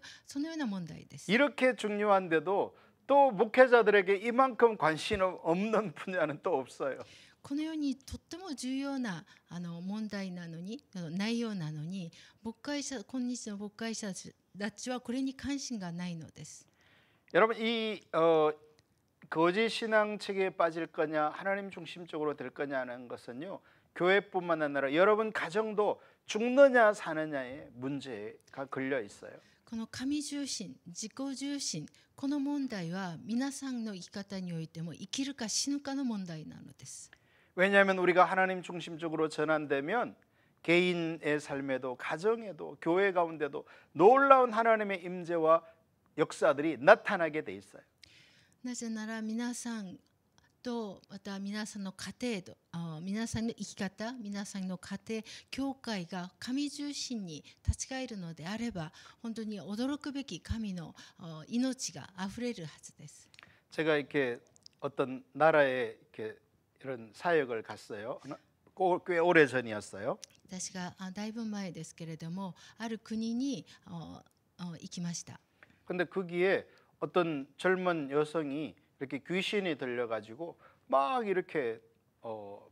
うな問題です。 이렇게 중요한데도 또 목회자들에게 이만큼 관심 없는 분야는 또 없어요. このようにとっても重要な問題なのに内容なのに今日の牧会者たちはこれに関心がないのです。 여러분 이 거짓 신앙 체계에 빠질 거냐 하나님 중심적으로 될 거냐는 것은요 교회뿐만 아니라 여러분 가정도 죽느냐 사느냐의 문제가 걸려 있어요. この神重心、自己重心、この問題は皆さんの生き方においても生きるか死ぬかの問題なのです。 왜냐하면 우리가 하나님 중심적으로 전환되면 개인의 삶에도 가정에도 교회 가운데도 놀라운 하나님의 임재와 역사들이 나타나게 돼 있어요. なぜなら皆さんとまた皆さんの家庭と皆さんの生き方皆さんの家庭教会が神中心に立ち返るのであれば本当に驚くべき神の命があふれるはずです。 제가 이렇게 어떤 나라에 이렇게 이런 사역을 갔어요. 꽤 오래 전이었어요. 私がだいぶ前ですけれどもある国に行きました。 근데 거기에 어떤 젊은 여성이 이렇게 귀신이 들려가지고 막 이렇게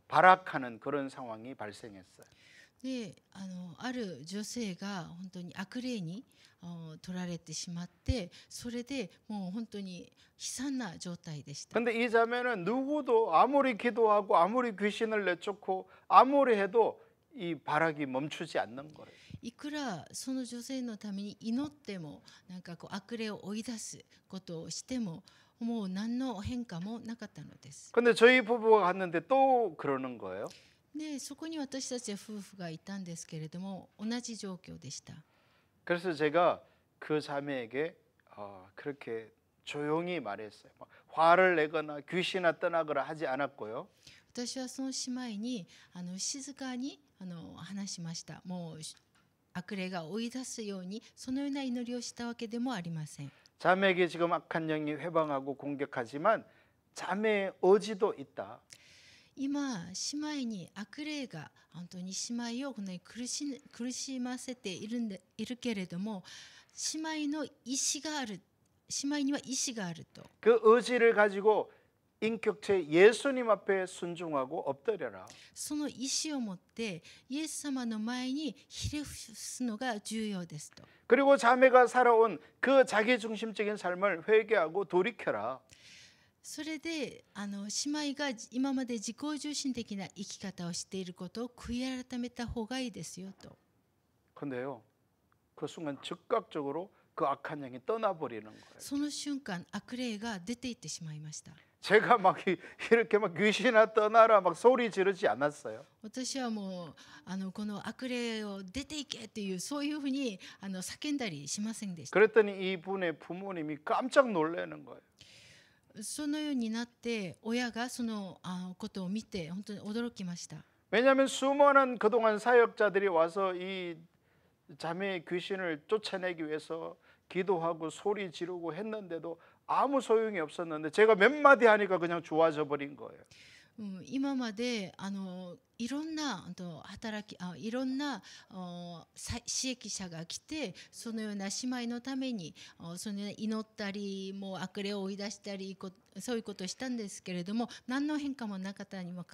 발악하는 그런 상황이 발생했어요. である女性が本当に悪霊に取られてしまってそれでもう本当に悲惨な状態でした。 근데 이 자매는 누구도 아무리 기도하고 아무리 귀신을 내쫓고 아무리 해도 이 발악이 멈추지 않는 거예요. いくらその女性のために祈ってもなんか悪霊を追い出すことをしてももう何の変化もなかったのです。 근데 저희 부부가 갔는데 또 그러는 거예요. でそこに私たち夫婦がいたんですけれども同じ状況でした。 그래서 제가 그 자매에게 그렇게 조용히 말했어요. 화를 내거나 귀신아 떠나거나 하지 않았고요. 私はその姉妹に静かに話しました。もう悪霊が追い出すようにそのような祈りをしたわけでもありません。 자매에게 지금 악한 영이 회방하고 공격하지만 자매의 의지도 있다. 今姉妹に悪霊が本当に姉妹をこのように苦しませているけれども姉妹の意志がある姉妹には意志があると 그 의지를 가지고 인격체 예수님 앞에 순종하고 엎드려라. その意志を持ってイエス様の前にひれ伏すのが重要ですと 그리고 자매가 살아온 그 자기 중심적인 삶을 회개하고 돌이켜라. それで姉妹が今まで自己中心的な生き方をしていることを悔い改めた方がいいですよと 근데요, 그 순간 즉각적으로 그 악한 영이 떠나버리는 거예요. その瞬間悪霊が出て行ってしまいました。 제가 막 이렇게 막 귀신아 떠나라 막 소리 지르지 않았어요. 私はもうこの悪霊を出ていけっていうそういうふうに叫んだりしませんでした。 그랬더니 이분의 부모님이 깜짝 놀라는 거예요. そのようになって親がそのことを見て本当に驚きました。 왜냐하면 수많은 그동안 사역자들이 와서 이 자매의 귀신을 쫓아내기 위해서 기도하고 소리 지르고 했는데도 아무 소용이 없었는데 제가 몇 마디 하니까 그냥 좋아져 버린 거예요. 今までいろんないろんな刺激者が来てそのような姉妹のためにそのような祈ったりもう悪霊を追い出したりそういうことをしたんですけれども何の変化もなかったにも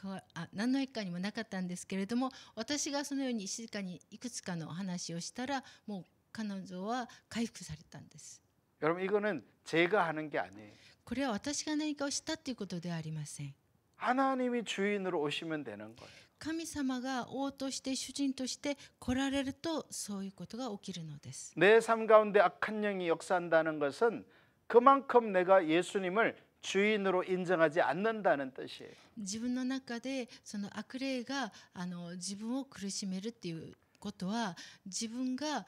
何の変化にもなかったんですけれども私がそのように静かにいくつかの話をしたらもう彼女は回復されたんです。 여러분 이거는 제가 하는 게 아니에요. これは私が何かをしたということではありません。 하나님이 주인으로 오시면 되는 거예요. 神様が王として主人として来られるとそういうことが起きるのです。 내 삶 가운데 악한 영이 역사한다는 것은 그만큼 내가 예수님을 주인으로 인정하지 않는다는 뜻이에요. 自分の中でその悪霊が自分を苦しめるっていうことは自分が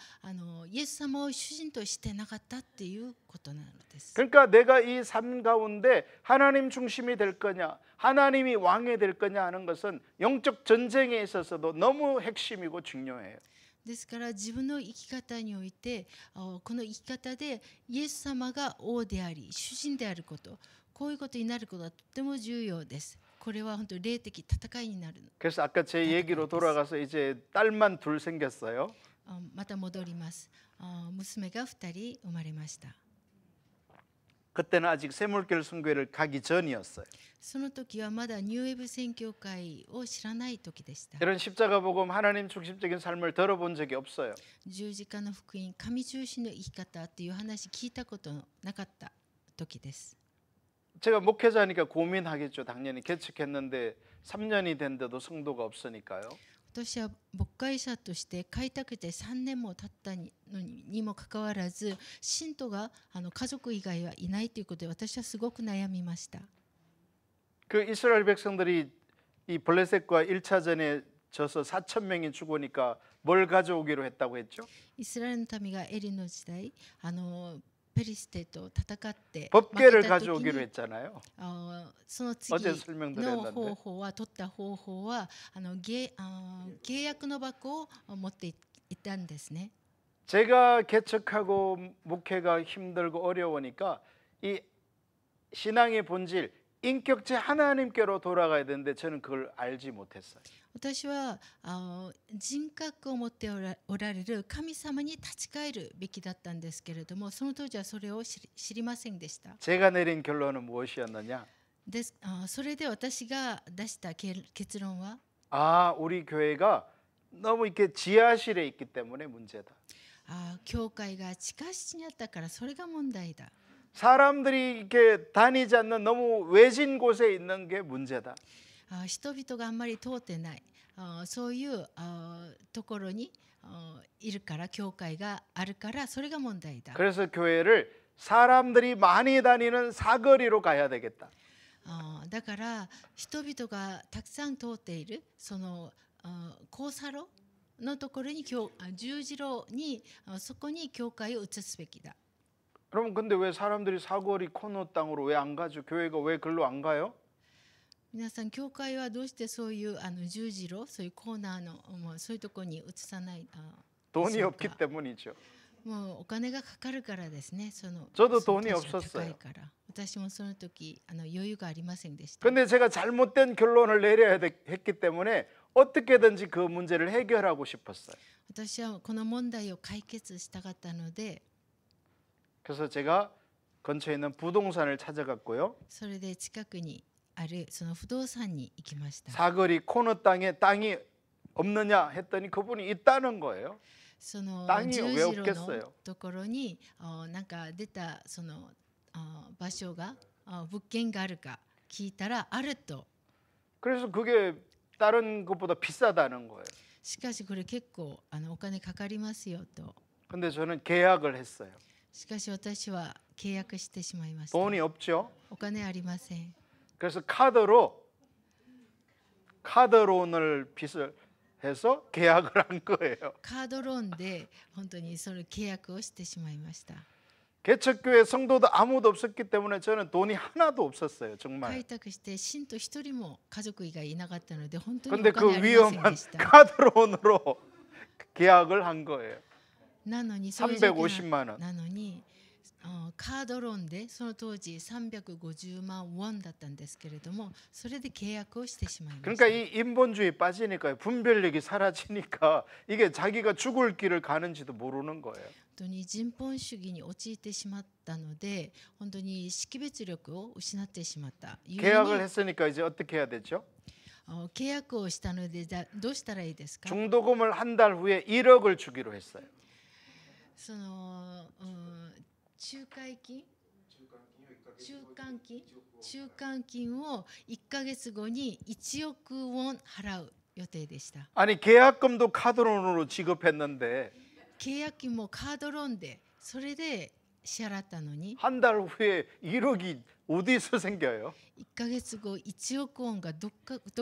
イエス様を主人としてなかったっていうことなのです。 그러니까 내가 이 삶 가운데 하나님 중심이 될 거냐, 하나님이 왕이 될 거냐 하는 것은 영적 전쟁에 있어서도 너무 핵심이고 중요해요. ですから自分の生き方においてこの生き方でイエス様が王であり主人であること、こういうことになることはとても重要です。これは本当に霊的戦いになる。 그래서 아까 제 얘기로 돌아가서 이제 딸만 둘 생겼어요. また戻ります。娘が2人生まれました。 그때는 아직 세물결 순교회를 가기 전이었어요. その時はまだニューウェブ宣教会を知らない時でした。 이런 십자가 복음 하나님 중심적인 삶을 들어본 적이 없어요. 十字架の福音、神中心の生き方っていう話聞いたことなかった時です。 제가 목회자니까 고민하겠죠. 당연히 개척했는데 3년이 됐는데도 성도가 없으니까요. 私は牧会者として開拓して3年も経ったのにもかかわらず信徒が家族以外はいないということで私はすごく悩みました。 그 이스라엘 백성들이 이 블레셋과 1차전에 져서 4천 명이 죽으니까 뭘 가져오기로 했다고 했죠? イスラエルの民がエリの時代ペリシテと戦って 법궤를 負けた時 가져오기로 に 했잖아요. その次 어제 설명도 の 했는데 方法は取った方法は契約の箱を持っていったんですね。 제가 개척하고 목회가 힘들고 어려우니까 이 신앙의 본질 인격체 하나님께로 돌아가야 되는데 저는 그걸 알지 못했어요. 私は人格を持っておられる神様に立ち返るべきだったんですけれども、その当時はそれを知りませんでした。 제가 내린 결론은 무엇이었느냐? それで私が出した結論は 우리 교회가 너무 이렇게 지하실에 있기 때문에 문제다. 教会が地下室にあったからそれが問題だ。 사람들이 이렇게 다니지 않는 너무 외진 곳에 있는 게 문제다. 人々があんまり通ってないそういうところにいるから教会があるからそれが問題だ。 그래서 교회를 사람들이 많이 다니는 사거리로 가야 되겠다. だから人々がたくさん通っているその交差路のところに十字路にそこに教会を移すべきだ。 그럼 근데 왜 사람들이 사거리 코너 땅으로 왜 안 가죠? 교회가 왜 글로 안 가요? 皆さん教会はどうしてそういう十字路そういうコーナーのそういうところに移さない 돈이 없기 때문이죠. もうお金がかかるからですね。저도 その 돈이 高い 없었어요. から私もその時余裕がありませんでした。 근데 제가 잘못된 결론을 내려야 했기 때문에 어떻게든지 그 문제를 해결하고 싶었어요. 私はこの問題を解決したかったので 그래서 제가 근처에 있는 부동산을 찾아갔고요. それで近くにあるその不動産に行きました。 사거리 코너 땅에 땅이 없느냐 했더니 그분이 있다는 거예요. その 땅이 十 왜 字路の 없겠어요? ところになんか出たその場所が物件があるか聞いたらあると。 그래서 그게 다른 것보다 비싸다는 거예요. しかしこれ結構お金かかりますよと。 근데 저는 계약을 했어요. しかし私は契約してしまいました。 돈이 없죠. お金ありません。 그래서 카드론을 빚을 해서 계약을 한 거예요. カードローンで本当にその契約をしてしまいました。 개척교회 성도도 아무도 없었기 때문에 저는 돈이 하나도 없었어요. 開 정말. 拓して信徒一人も家族以外いなかったので本当に 근데 お 그 金ありません 위험한 でした。 카드론으로 계약을 한 거예요. なのにそういう状況 350만 원. なのにカードローンでその当時350万ウォンだったんですけれどもそれで契約をしてしまいました。 그러니까 이 인본주의 빠지니까 분별력이 사라지니까 이게 자기가 죽을 길을 가는지도 모르는 거예요. 本当に人本主義に陥ってしまったので本当に識別力を失ってしまった。故に 계약을 했으니까 이제 어떻게 해야 되죠? 契約をしたのでどうしたらいいですか？ 중도금을 한 달 후에 1억을 주기로 했어요. その仲介金を1ヶ月後に1億ウォン払う予定でした。 아니 계약금도 카드론으로 지급했는데 契約金もカードローンでそれで支払ったのに 한 달 후에 1억이 어디서 생겨요? 1ヶ月後1億ウォンがど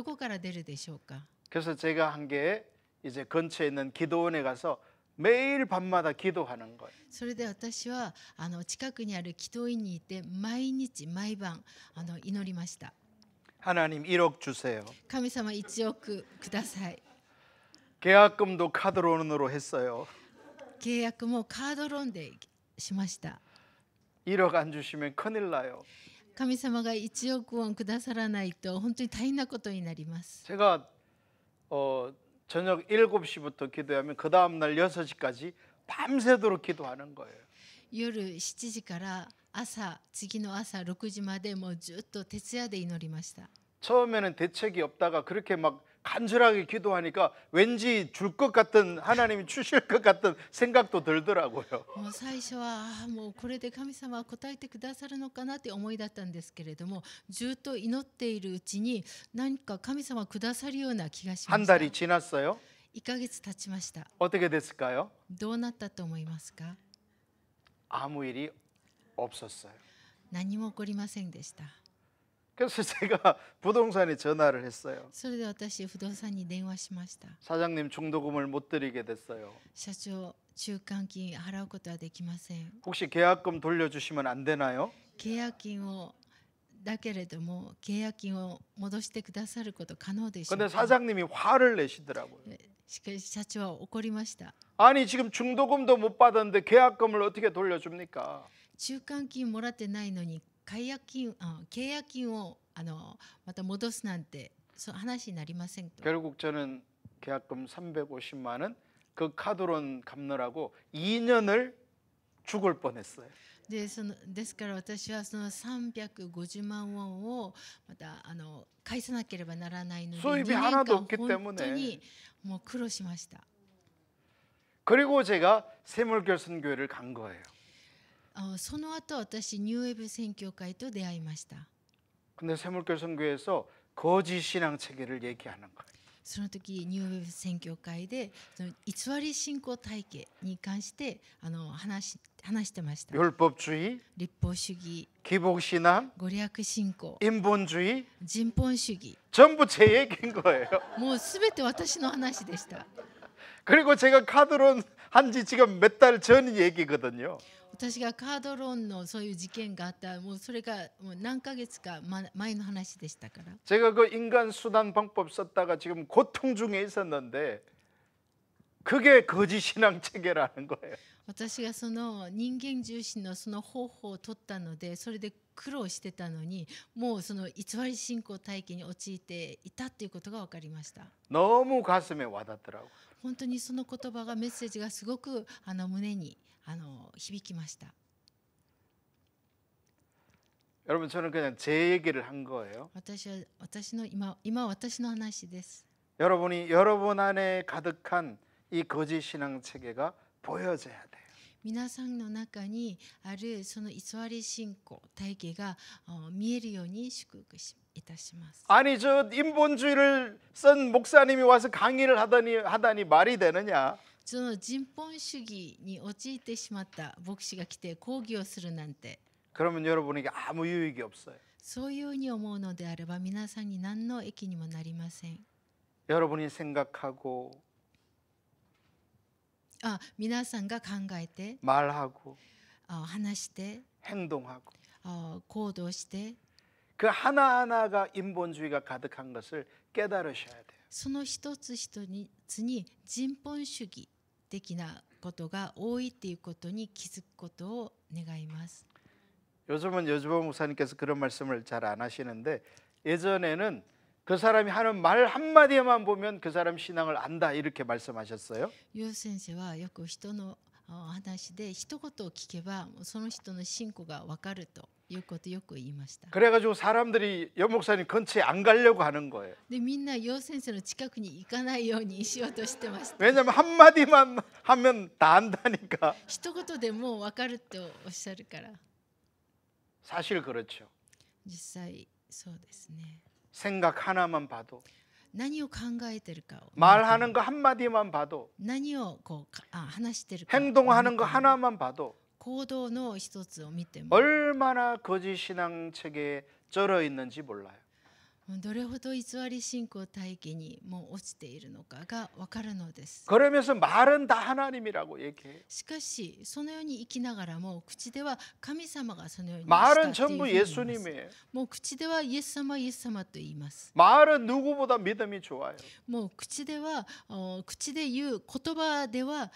こから出るでしょうか？ 그래서 제가 한 게 이제 근처에 있는 기도원에 가서 매일 밤마다 기도하는 거예요. それで私は近くにある祈祷院にいて毎日毎晩祈りました。 하나님 1억 주세요. 神様1億ください。 계약금도 카드론으로 했어요. 契約もカードローンでしました。 1억 안 주시면 큰일 나요. 神様が1億ウォンくださらないと本当に大変なことになります。 제가 저녁 7시부터 기도하면 그 다음 날 6시까지 밤새도록 기도하는 거예요. 夜7時から次の朝6時までもうずっと徹夜で祈りました。 처음에는 대책이 없다가 그렇게 막 간절하게 기도하니까 왠지 줄 것 같은, 하나님이 주실 것 같은 생각도 들더라고요. もう最初はもうこれで神様は答えてくださるのかなって思いだったんですけれども、ずっと祈っているうちに何か神様くださるような気がしま 한 した。 달이 지났어요. 1ヶ月経ちました。 어떻게 됐을까요? どうなったと思いますか？ 아무 일이 없었어요. 何も起こりませんでした。 그래서 제가 부동산에 전화를 했어요. それで私不動産に電話しました。 사장님 중도금을 못 드리게 됐어요. 社長、中間金払うことはできません。 혹시 계약금 돌려주시면 안 되나요? 契約金をだけれども契約金を戻してくださること可能でしょう 근데 か？ 사장님이 화를 내시더라고요. しかし社長は怒りました。 아니 지금 중도금도 못 받았는데 계약금을 어떻게 돌려줍니까? 中間金もらってないのに契約金をまた戻すなんてそう話になりませんと。 결국 저는 계약금 350만 원 그 카드론 갚느라고 2년을 죽을 뻔했어요. ですから私はその350万ウォンをまた返さなければならないので 수입이 2年 하나도 間 없기 本当に 때문에 もう苦労しました。 그리고 제가 새물결선교회를 간 거예요. その後私ニューウェブ宣教会と出会いました。 근데 새물결선교회에서 거짓 신앙 체계를 얘기하는 거예요. その時ニューウェブ宣教会でその偽り信仰体系に関して話してました。 율법주의, 立法主義、 기복신앙, ご利益信仰、 인본주의 人本主義、 전부 제 얘기인 거예요. もうすべて私の話でした。 그리고 제가 카드론 한지 지금 몇 달 전 얘기거든요. 私がカードローンのそういう事件があったもうそれがもう何ヶ月か前の話でしたから。 제가 그 인간 수단 방법 썼다가 지금 고통 중에 있었는데 그게 거짓 신앙 체계라는 거예요. 私がその人間重視のその方法を取ったのでそれで苦労してたのにもうその偽り信仰体系に陥っていたということが分かりました。 너무 가슴에 와닿더라고요. 本当にその言葉がメッセージがすごく胸に響きました。 여러분 저는 그냥 제 얘기를 한 거예요. 私の今私の話です。 여러분이 여러분 안에 가득한 이 거짓 신앙 체계가 보여져야 돼요. 皆さんの中にあるその偽り信仰体系が見えるように祝福いたします。 아니 저 인본주의를 쓴 목사님이 와서 강의를 하다니 말이 되느냐? その人本主義に陥ってしまった牧師が来て講義をするなんて 그러면 여러분에게 아무 유익이 없어요. そういうふうに思うのであれば皆さんに何の益にもなりません。 여러분이 생각하고 皆さんが考えて 말하고 話して 행동하고 行動して 그 하나하나가 인본주의가 가득한 것을 깨달으셔야 돼요. その一つ一つに人本主義的なことが多いっていうことに気づくことを願います。 요즘은 여주보 목사님께서 그런 말씀을 잘 안 하시는데 예전에는 그 사람이 하는 말 한마디만 보면 그 사람 신앙을 안다 이렇게 말씀하셨어요. ユウ先生はよく人の話で一言を聞けばその人の信仰が分かるということをよく言いました。 그래가지고 사람들이 여 목사님 근처에 안 가려고 하는 거예요. でみんなユウ先生の近くに行かないようにしようとしてました。 왜냐하면 한마디만 하면 다 안다니까. 一言でもう分かるとおっしゃるから。 사실 그렇죠. 実際そうですね。 생각 하나만 봐도 何を考えてるかを 말하는 거 한마디만 봐도 何を話してるか 행동하는 거 하나만 봐도 行動の一つを見ても 얼마나 거짓 신앙 체계에 쩔어 있는지 몰라요. どれほど偽り信仰体系にもう落ちているのかがわかるのです。 그러면서 말은 다 하나님이라고 얘기해요. しかしそのように生きながらも口では神様がそのようにした 말은 っていうふう 전부 に言います。 예수님이에요. もう口ではイエス様イエス様と言います。 말은 누구보다 믿음이 좋아요. もう口では口で言う言葉では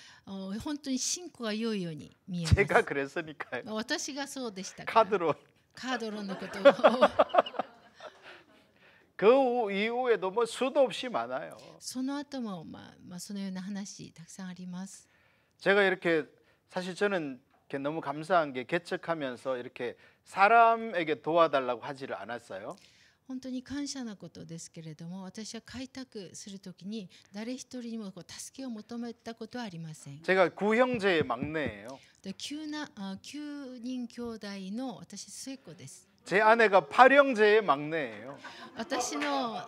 本当に信仰が良いように見えます。 제가 그랬으니까요. 私がそうでしたから。 카드로. カードロンのことを그 이후에도 뭐 수도 없이 많아요. その後もそのような話たくさんあります。 제가 이렇게 사실 저는 이렇게 너무 감사한 게 개척하면서 이렇게 사람에게 도와달라고 하지를 않았어요. 本当に感謝なことですけれども、私は開拓するときに誰一人にも助けを求めたことはありません。 제가 9형제의 막내예요. で9人兄弟の私末っ子です。 제 아내가 8형제의 막내예요. 私の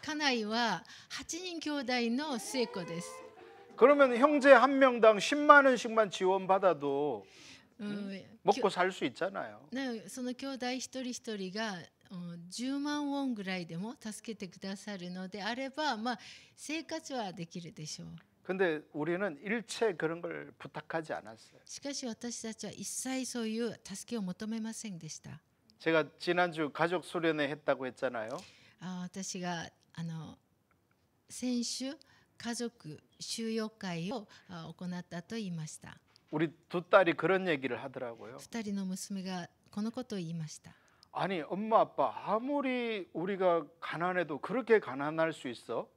家内は8人兄弟の末っ子です。 그러면 형제 한 명당 10만 원씩만 지원받아도 うん、 먹고 살 수 있잖아요. ね、その兄弟一人一人が10万ウォンぐらいでも助けてくださるのであれば、生活はできるでしょう。 근데 우리는 일체 그런 걸 부탁하지 않았어요. しかし私たちは一切そういう助けを求めませんでした。 제가 지난주 가족 수련회 했다고 했잖아요. 私が先週家族収容会を行ったと言いました。 우리 두 딸이 그런 얘기를 하더라고요. 2人の娘がこのことを言いました。 아니 엄마 아빠 아무리 우리가 가난해도 그렇게 가난할 수 있어?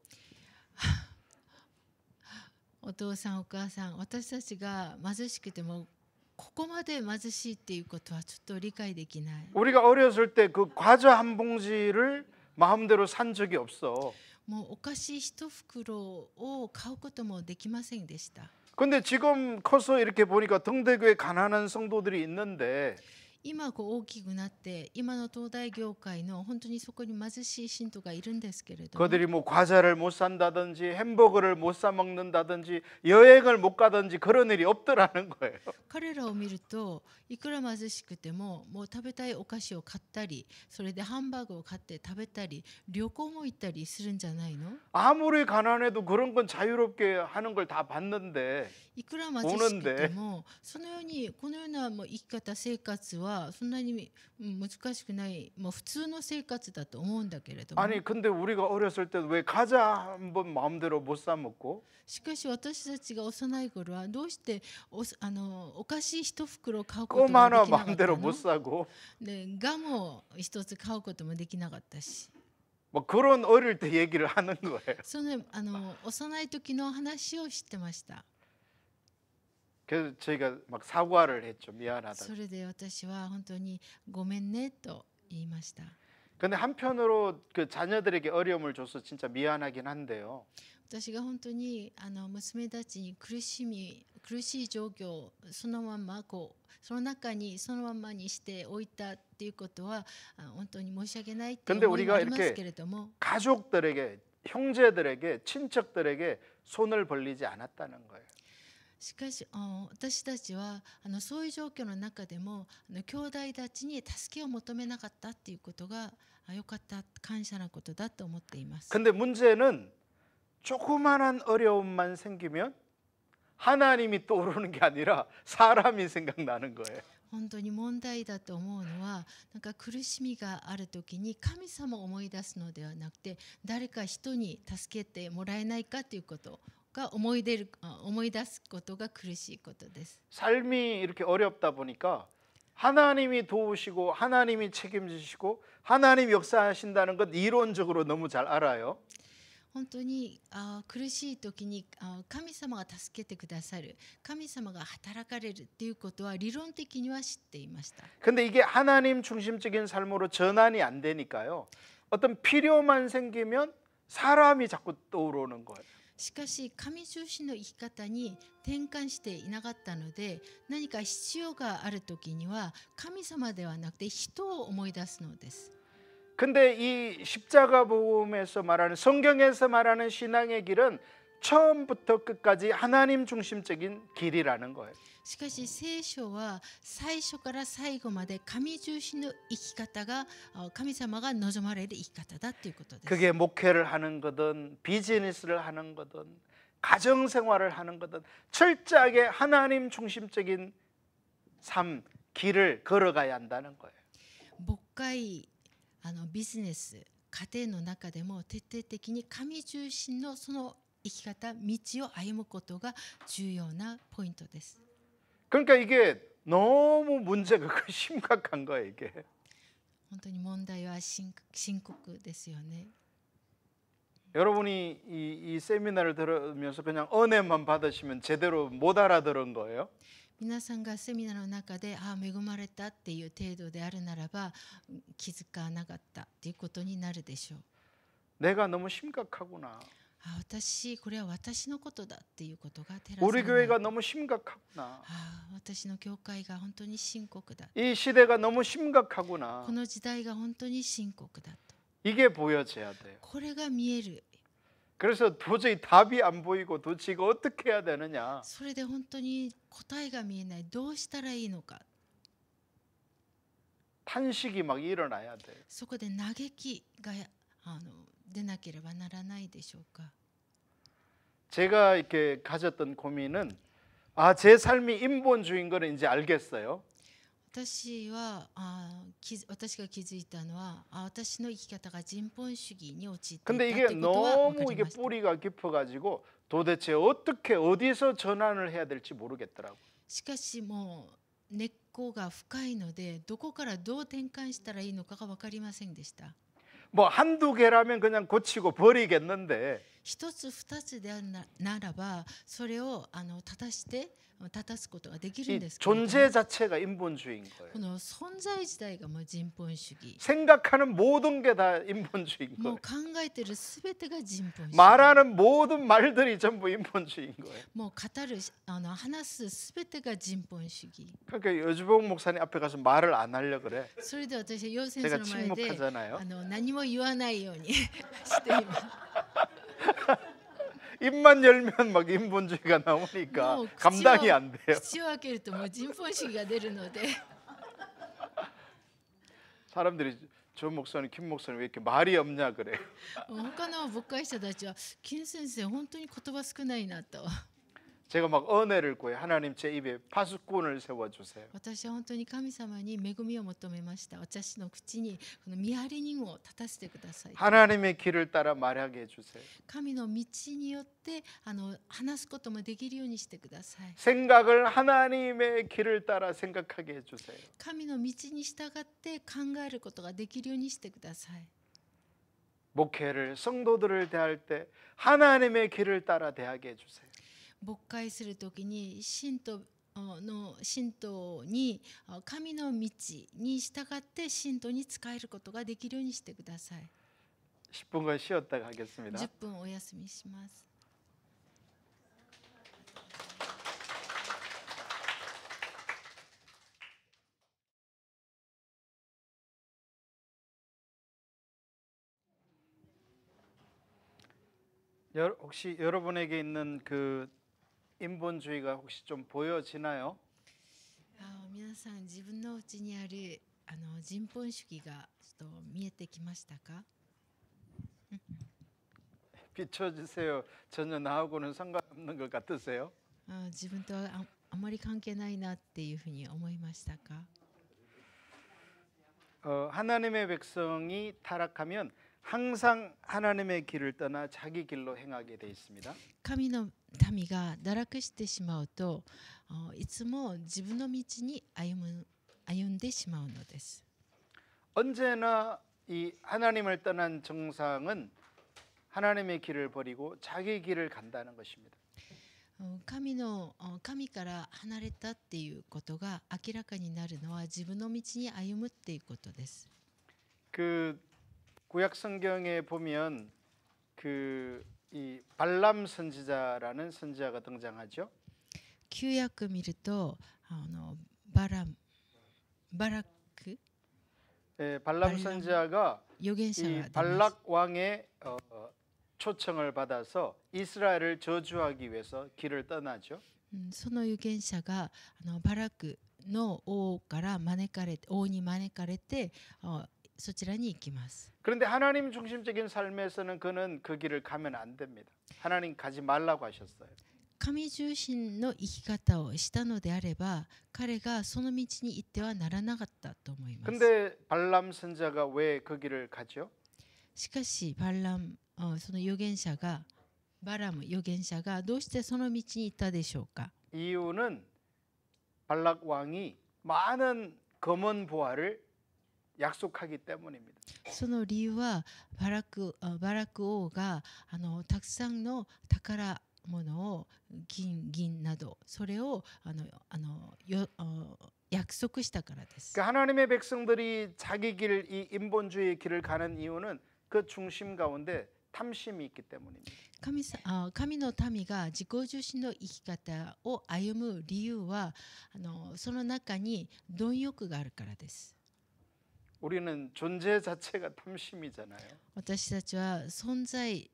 お父さんお母さん、私たちが貧しくてもここまで貧しいっていうことはちょっと理解できない。 우리가 어렸을 때 그 과자 한 봉지를 마음대로 산 적이 없어. もうお菓子一袋を買うこともできませんでした。 근데 지금 커서 이렇게 보니까 등대교에 가난한 성도들이 있는데 今大きくなって今の東大業界の本当にそこに貧しい信徒がいるんですけれども、 그들이 뭐 과자를 못 산다든지 햄버거를 못 사 먹는다든지 여행을 못 가든지 그런 일이 없더라는 거예요. 彼らを見るといくら貧しくてももう食べたいお菓子を買ったり、それでハンバーグを買って食べたり、旅行も行ったりするんじゃないの？ 아무리 가난해도 그런 건 자유롭게 하는 걸 다 봤는데 いくら貧しくてもそのようにこのような生き方生活はそんなに難しくない、普通の生活だと思うんだけれども、 아니 근데 우리가 어렸을 때 왜 과자 한번 마음대로 못 사 먹고 しかし私たちが幼い頃はどうしてお菓子一袋買うことが 꼬마나 できなかった 마음대로 の？ 못 사고 でガムを一つ買うこともできなかったし、 뭐 그런 어릴 때 얘기를 하는 거예요. その幼い時の話を知ってました。 그래서 저희가 막 사과를 했죠. 미안하다. それで私は本当にごめんねと言いました。 근데 한편으로 그 자녀들에게 어려움을 줘서 진짜 미안하긴 한데요. 私が本当に娘たちに苦しい状況をそのままその中にそのままにしておいたっていうことは本当に申し訳ないっていう思いもありますけれども、 가족들에게 형제들에게 친척들에게 손을 벌리지 않았다는 거예요. しかし私たちはそういう状況の中でも兄弟たちに助けを求めなかったっていうことが良かった感謝なことだと思っています。 근데 문제는 조그만한 어려움만 생기면 하나님이 떠오르는 게 아니라 사람이 생각나는 거예요. 本当に問題だと思うのは、なんか苦しみがあるときに神様を思い出すのではなくて、誰か人に助けてもらえないかということが思い出すことが苦しいことです。 삶이 이렇게 어렵다 보니까 하나님이 도우시고 하나님이 책임지시고 하나님 역사하신다는 것 이론적으로 너무 잘 알아요. 本当に苦しい時に神様が助けてくださる、神様が働かれるっていうことは理論的には知っていました。 근데 이게 하나님 중심적인 삶으로 전환이 안 되니까요. 어떤 필요만 생기면 사람이 자꾸 떠오르는 거예요. しかし神中心の生き方に転換していなかったので、何か必要がある時には神様ではなくて人を思い出すのです。 근데 이 십자가 복음에서 말하는 성경에서 말하는 신앙의 길은 처음부터 끝까지 하나님 중심적인 길이라는 거예요. しかし聖書は最初から最後まで神中心の生き方が神様が望まれる生き方だということです。 그게 목회를 하는 거든 비즈니스를 하는 거든 가정 생활을 하는 거든 철저하게 하나님 중심적인 삶 길을 걸어가야 한다는 거예요. 牧会ビジネス家庭の中でも徹底的に神中心のその生き方道を歩むことが重要なポイントです。 그러니까 이게 너무 문제가 심각한 거예요, 이게. 本当に問題は深刻ですよね。 여러분이 이 세미나를 들으면서 그냥 은혜만 받으시면 제대로 못 알아들은 거예요? 皆さんがセミナーの中で恵まれたっていう程度であるならば気づかなかったっていうことになるでしょう。 내가 너무 심각하구나. これは私のことだっていうことが照らさ 우리 れない。 교회가 너무 심각하구나. 私の教会が本当に深刻だ。 이 시대가 너무 심각하구나. この時代が本当に深刻だと。 이게 보여져야 돼요. これが見える。 그래서 도저히 답이 안 보이고 도대체 이거 어떻게 해야 되느냐. それで本当に答えが見えない。どうしたらいいのか。 탄식이 막 일어나야 돼요. そこで嘆きが出なければならないでしょうか。 제가 이렇게 가졌던 고민은 제 삶이 인본주의인 거는 이제 알겠어요. 私が気づいたのは私の生き方が人本主義に陥っていた 근데 と 이게 いうことは分か 너무 り 이게 ました。 뿌리가 깊어가지고 도대체 어떻게 어디서 전환을 해야 될지 모르겠더라고. しかしもう根っこが深いのでどこからどう転換したらいいのかが分かりませんでした。 뭐 한두 개라면 그냥 고치고 버리겠는데 一つ二つであるならばそれを立たすことができるん 이 ですけれども 존재 자체가 인본주의인 거예요. この存在自体がもう人本主義 생각하는 모든 게 다 인본주의인 も 거예요. う考えてるすべてが人本主義 말하는 모든 말들이 전부 인본주의인 거예요. もう語る話すすべてが人本主義 그러니까 여주봉 목사님 앞에 가서 말을 안 하려 그래. それで私は陽先生 제가 の前で 침묵하잖아요. 何も言わないようにしています 입만 열면 막 인본주의가 나오니까 뭐, 감당이 안 돼요. 口を開けるともう人本主義が出るので 사람들이 저 목사님, 김 목사님 왜 이렇게 말이 없냐 그래요. 他の牧会者たちは金先生本当に言葉少ないなと 제가 막 은혜를 구해 하나님 제 입에 파수꾼을 세워주세요. 私は本当に神様に恵みを求めました。私の口にこの見張り人を立たせてください。 하나님의 길을 따라 말하게 해주세요. 神の道によって話すこともできるようにしてください。 생각을 하나님의 길을 따라 생각하게 해주세요. 神の道に従って考えることができるようにしてください。 목회를 성도들을 대할 때 하나님의 길을 따라 대하게 해주세요. 牧会するときに信徒に神の道に従って信徒に仕えることができるようにしてください。 10분간 쉬었다가 하겠습니다. 10分お休みします。 혹시 여러분에게 있는 그 인본주의가 혹시 좀 보여지나요? 皆さん自分のうちにある人本主義がちょっと見えてきましたか？ 비춰주세요. 전혀 나하고는 상관없는 것 같으세요? 自分とはあまり関係ないなっていうふうに思いましたか？ 하나님의 백성이 타락하면 항상 하나님의 길을 떠나 자기 길로 행하게 돼 있습니다. 神の民が堕落してしまうといつも自分の道に歩んでしまうのです。 언제나 이 하나님을 떠난 정상은 하나님의 길을 버리고 자기 길을 간다는 것입니다. 神から離れたっていうことが明らかになるのは自分の道に歩むっていうことです。 그 구약 성경에 보면 이 발람 선지자라는 선지자가 등장하죠. 旧約見るとバラク 발람 선지자가 預言者が 이 出ます。 발락 왕의 초청을 받아서 이스라엘을 저주하기 위해서 길을 떠나죠. その預言者がバラクの王から王に招かれてそちらに行きます。 그런데 하나님 중심적인 삶에서는 그는 그 길을 가면 안 됩니다. 하나님 가지 말라고 하셨어요. 神中心の生き方をしたのであれば彼がその道に行ってはならなかったと思います。 근데 발람 선자가 왜 그 길을 가죠? しかしその預言者がバラム預言者がどうしてその道に行ったでしょうか。 이유는 발락 왕이 많은 검은 보화를 약속하기 때문입니다. その理由はバラク王がたくさんの宝物を銀などそれを約束したからです。 그러니까 하나님의 백성들이 자기 길, 이 인본주의 길을 가는 이유는 그 중심 가운데 탐심이 있기 때문입니다. 神の民が自己中心の生き方を歩む理由はその中に貪欲があるからです。 우리는 존재 자체가 탐심이잖아요. 私たちは存在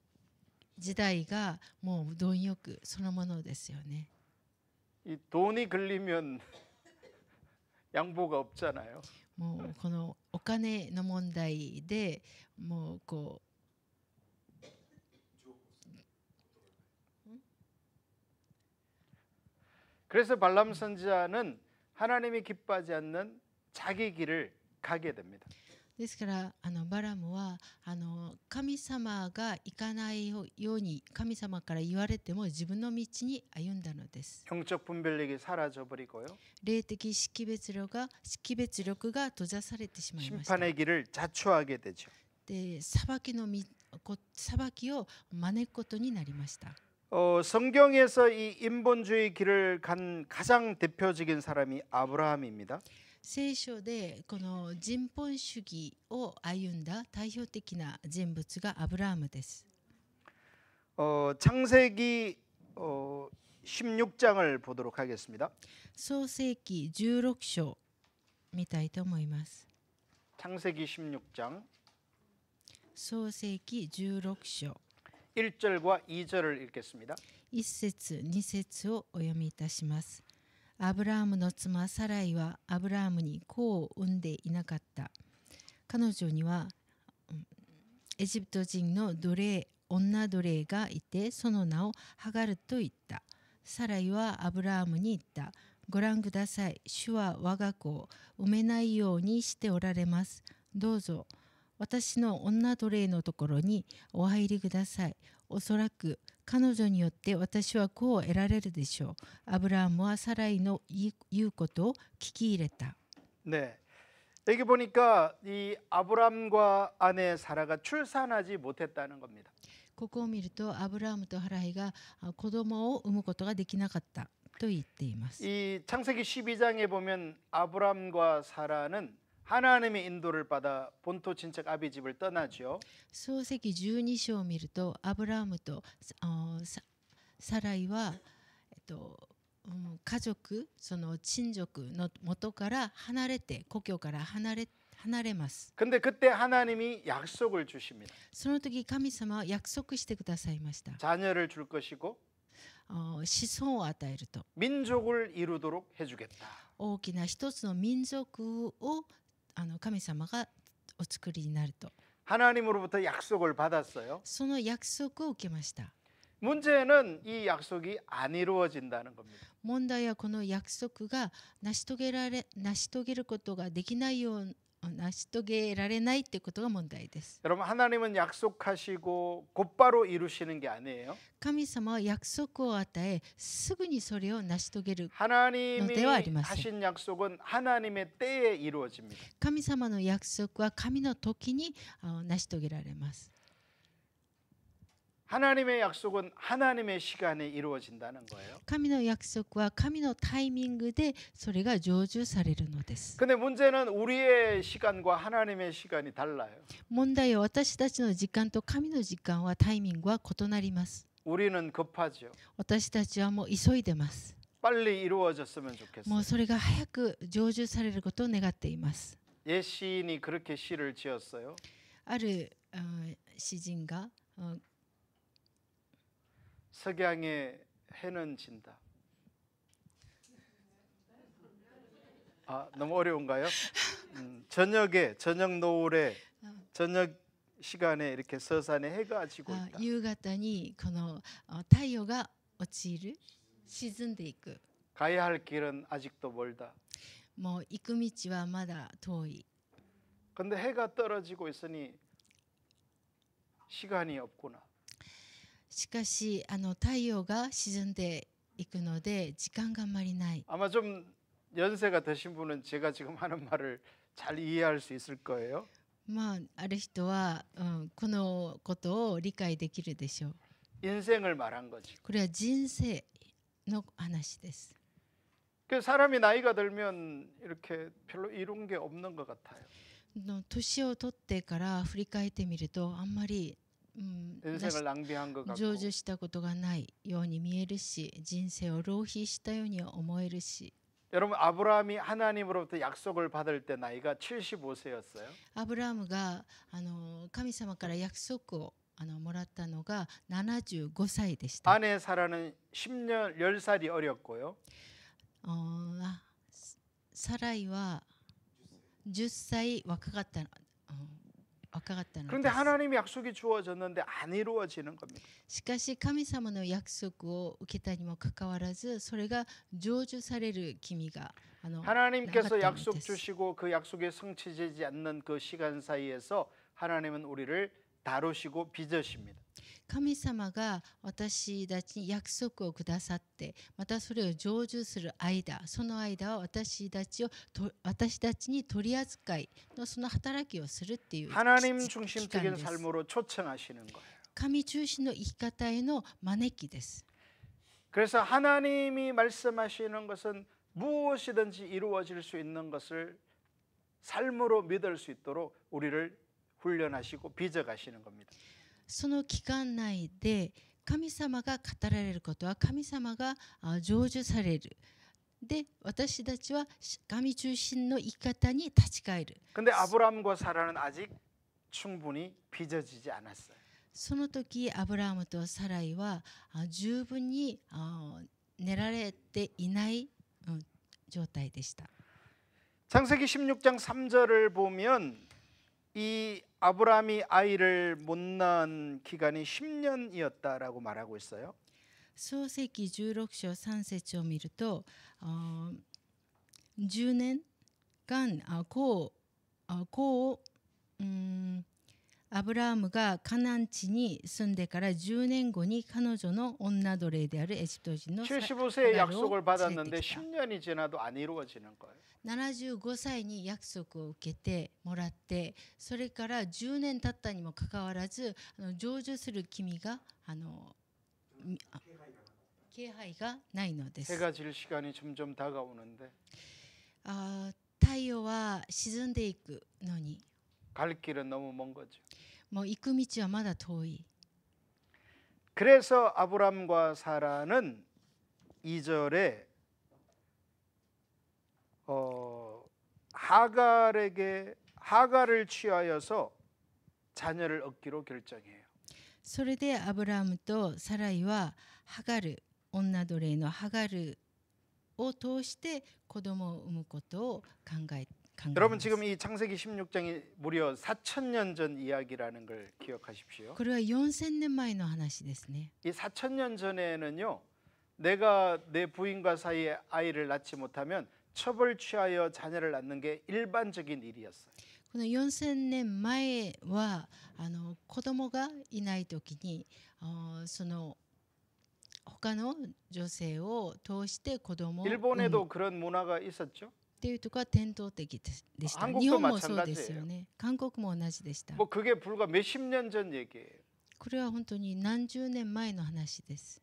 時代がもう貪欲そのものですよね。 이 돈이 걸리면 양보가 없잖아요. もうこのお金の問題でもうこう 그래서 발람 선지자는 하나님이 기뻐하지 않는 자기 길을 가게 됩니다. ですからバラムは神様が行かないように神様から言われても自分の道に歩んだのです。 영적 분별력이 사라져 버리고요. 霊的識別力が閉ざされてしまいました。 심판의 길을 자초하게 되죠. で裁きを招くことになりました。 성경에서 이 인본주의 길을 간 가장 대표적인 사람이 아브라함입니다. 聖書でこの人本主義を歩んだ代表的な人物がアブラハムです。 창세기 16장을 보도록 하겠습니다. 創世記16章見たいと思います。 창세기 16장 創世記16章 1절과 2절을 읽겠습니다. 1節2節をお読みいたします。アブラハムの妻サライはアブラハムに子を産んでいなかった。彼女にはエジプト人の女奴隷がいてその名をハガルと言った。サライはアブラハムに言った。ご覧ください。主は我が子を産めないようにしておられます。どうぞ私の女奴隷のところにお入りください。おそらく彼女によって私は子を得られるでしょう。アブラハムはサライの言うことを聞き入れた。 네. 여기 보니까 이 아브람과 아내 사라가 출산하지 못했다는 겁니다. ここを見るとアブラハムとハライが子供を産むことができなかったと言っています。 이 창세기 12장에 보면 아브람과 사라는 하나님의 인도를 받아 본토 친척 아비 집을 떠나죠. 創世記12章を見るとアブラハムとサライは、家族その親族の元から離れて故郷から離れます。 근데 그때 하나님이 약속을 주십니다. その時神様は約束してくださいました。 자녀를 줄 것이고 子孫を与えると 민족을 이루도록 해주겠다. 大きな一つの民族を神様がお作りになると 하나님으로부터 약속을 받았어요. その約束を受けました。 문제는 이 약속이 안 이루어진다는 겁니다. 問題はこの約束が成し遂げることができないよう成し遂げられないということが問題です。 여러분 하나님은 약속하시고 곧바로 이루시는 게 아니에요. 神様は約束を与えすぐにそれを成し遂げる 하나님이 너 아리마세. 하신 약속은 하나님의 때에 이루어집니다. 神様の約束は神の時に成し遂げられます。 하나님의 약속은 하나님의 시간에 이루어진다는 거예요. 神の約束は神のタイミングでそれが成就されるのです。 근데 문제는 우리의 시간과 하나님의 시간이 달라요. 問題は私たちの時間と神の時間はタイミングは異なります。 우리는 급하죠. 私たちはもう急いでます。 빨리 이루어졌으면 も 좋겠어요. うそれが早く成就されることを願っています。 옛 시인이 그렇게 시를 지었어요. ある詩人が 석양에 해는 진다. 너무 어려운가요? 저녁 노을에 저녁 시간에 이렇게 서산에 해가 지고 있다. 夕方にこの太陽が落ちる、沈んでいく。 가야 할 길은 아직도 멀다. もう行く道はまだ遠い。 근데 해가 떨어지고 있으니 시간이 없구나. しかし太陽が沈んでいくので時間があまりない。 아마 좀 연세가 드신 분은 제가 지금 하는 말을 잘 이해할 수 있을 거예요. ある人は、このことを理解できるでしょう。 인생을 말한 거지. これは人生の話です。 그 사람이 나이가 들면 이렇게 별로 이룬 게 없는 것 같아요. 年を取ってから振り返ってみるとあんまり、인생을 낭비한 것 같고. 成就したことがないように見えるし、人生を浪費したように思えるし。 여러분 아브라함이 하나님으로부터 약속을 받을 때 나이가 75세였어요. アブラハムが神様から約束をもらったのが75歳でした。 아내 사라는 10살이 어렸고요. サライは10歳若かったの。 그런데 하나님의 약속이 주어졌는데 안 이루어지는 겁니다. しかし神様の約束を受けたにもかかわらずそれが成就される君が 하나님께서 약속 주시고 그 약속이 성취되지 않는 그 시간 사이에서 하나님은 우리를 다루시고 빚으십니다. 神様が私たちに約束をくださってまたそれを成就する間、その間は私たちに取り扱いのその働きをするっていう 하나님 期間で 중심적인 す。 삶으로 초청하시는 거예요. 神中心の生き方への招きです。 그래서 하나님이 말씀하시는 것은 무엇이든지 이루어질 수 있는 것을 삶으로 믿을 수 있도록 우리를 훈련하시고 빚어가시는 겁니다. その期間内で神様が語られることは神様が成就される。で、私たちは神中心の生き方に立ち返る。 근데 아브라함과 사라는 아직 충분히 빚어지지 않았어요. その時アブラハムとサライは十分に練られていない状態でした。 창세기 16장 3절을 보면 이 아브라함이 아이를 못 낳은 기간이 10년이었다라고 말하고 있어요. 創世記16章3節を見ると10年間アブラハムがカナン地に住んでから10年後に彼女の女奴隷であるエジプト人の 75세의 약속을 받았는데 10년이 지나도 안 이루어지는 거예요. 75歳に約束を受けてもらってそれから10年経ったにもかかわらず成就する君が気配がないのです。 해가 질 시간이 점점 다가오는데 太陽は沈んでいくのに 갈 길은 너무 먼 거죠. もう行く道はまだ遠い。 그래서 아브람과 사라는 2절에 하갈을 취하여서 자녀를 얻기로 결정해요. それでアブラハムとサライはハガル、女奴隷のハガルを通して子供を産むことを考え 여러분 지금 이 창세기 16장이 무려 4,000년 전 이야기라는 걸 기억하십시오. これは4000年前の話ですね。 이 4,000년 전에는요, 내가 내 부인과 사이에 아이를 낳지 못하면 첩을 취하여 자녀를 낳는 게 일반적인 일이었어요. この4000年前は子供がいないときにその他の女性を通して子供を産む 일본에도 그런 문화가 있었죠. っていうところは伝統的でした。 한국도 日本もそうですよ 마찬가지예요. ね。韓国も同じでした。 뭐 그게 불과 몇십 년 전 얘기예요. これは本当に何十年前の話です。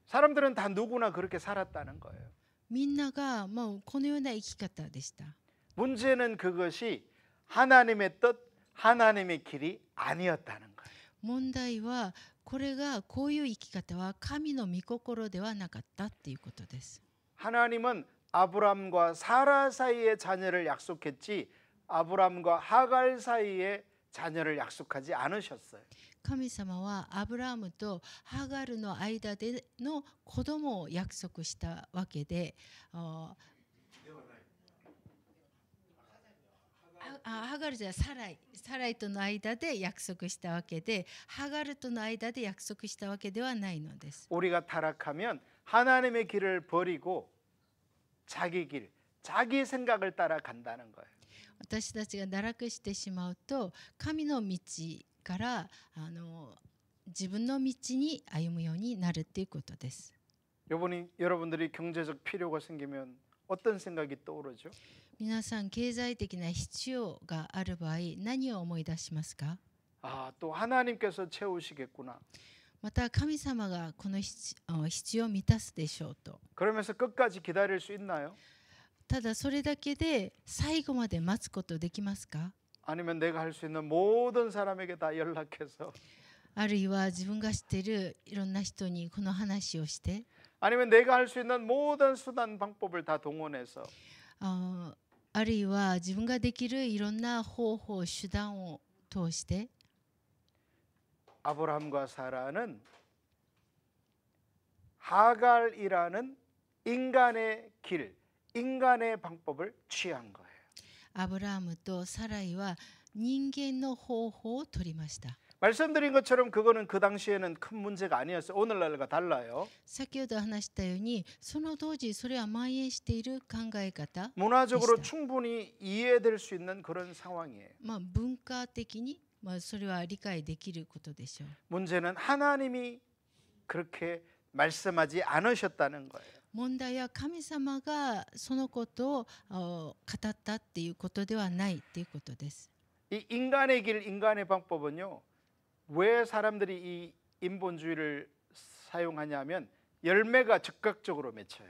사람들은 다 누구나 그렇게 살았다는 거예요. みんながもうこのような生き方でした。 문제는 그것이 하나님의 뜻, 하나님의 길이 아니었다는 거예요. 問題はこれがこういう生き方は神の御心ではなかったっていうことです。 하나님은 아브람과 사라 사이에 자녀를 약속했지 아브람과 하갈 사이에 자녀를 약속하지 않으셨어요. 神様はアブラハムとハガルの間での子供を約束したわけで、ハガルじゃサライとの間で約束したわけで、ハガルとの間で約束したわけではないのです。 우리가 타락하면 하나님의 길을 버리고 자기 길, 자기 생각을 따라간다는 거예요. 私たちが堕落してしまうと、神の道から自分の道に歩むようになるということです。 여러분들이 경제적 필요가 생기면 어떤 생각이 떠오르죠? 皆さん、経済的な必要がある場合、何を思い出しますか？ 아, 또 하나님께서 채우시겠구나. また神様がこの必要を満たすでしょうと。 그러면서 끝까지 기다릴 수 있나요? ただそれだけで最後まで待つことできますか？ 아니면 내가 할 수 있는 모든 사람에게 다 연락해서 あるいは自分が知っているいろんな人にこの話をして、 아니면 내가 할 수 있는 모든 수단 방법을 다 동원해서 あるいは自分ができるいろんな方法手段を通して、 아브라함과 사라는 하갈이라는 인간의 길, 인간의 방법을 취한 거예요. アブラハムとサライは人間の方法を取りました。 말씀드린 것처럼 그거는 그 당시에는 큰 문제가 아니었어요. 오늘날과 달라요. 先ほど話したように、その当時それは蔓延している考え方、 문화적으로 충분히 이해될 수 있는 그런 상황이에요. 文化的に、それは理解できることでしょう。 문제는 하나님이 그렇게 말씀하지 않으셨다는 거예요. 問題は神様がそのことを語ったっていうことではないっていうことです。 이 인간의 길, 인간의 방법은요. 왜 사람들이 이 인본주의를 사용하냐면 열매가 즉각적으로 맺혀요.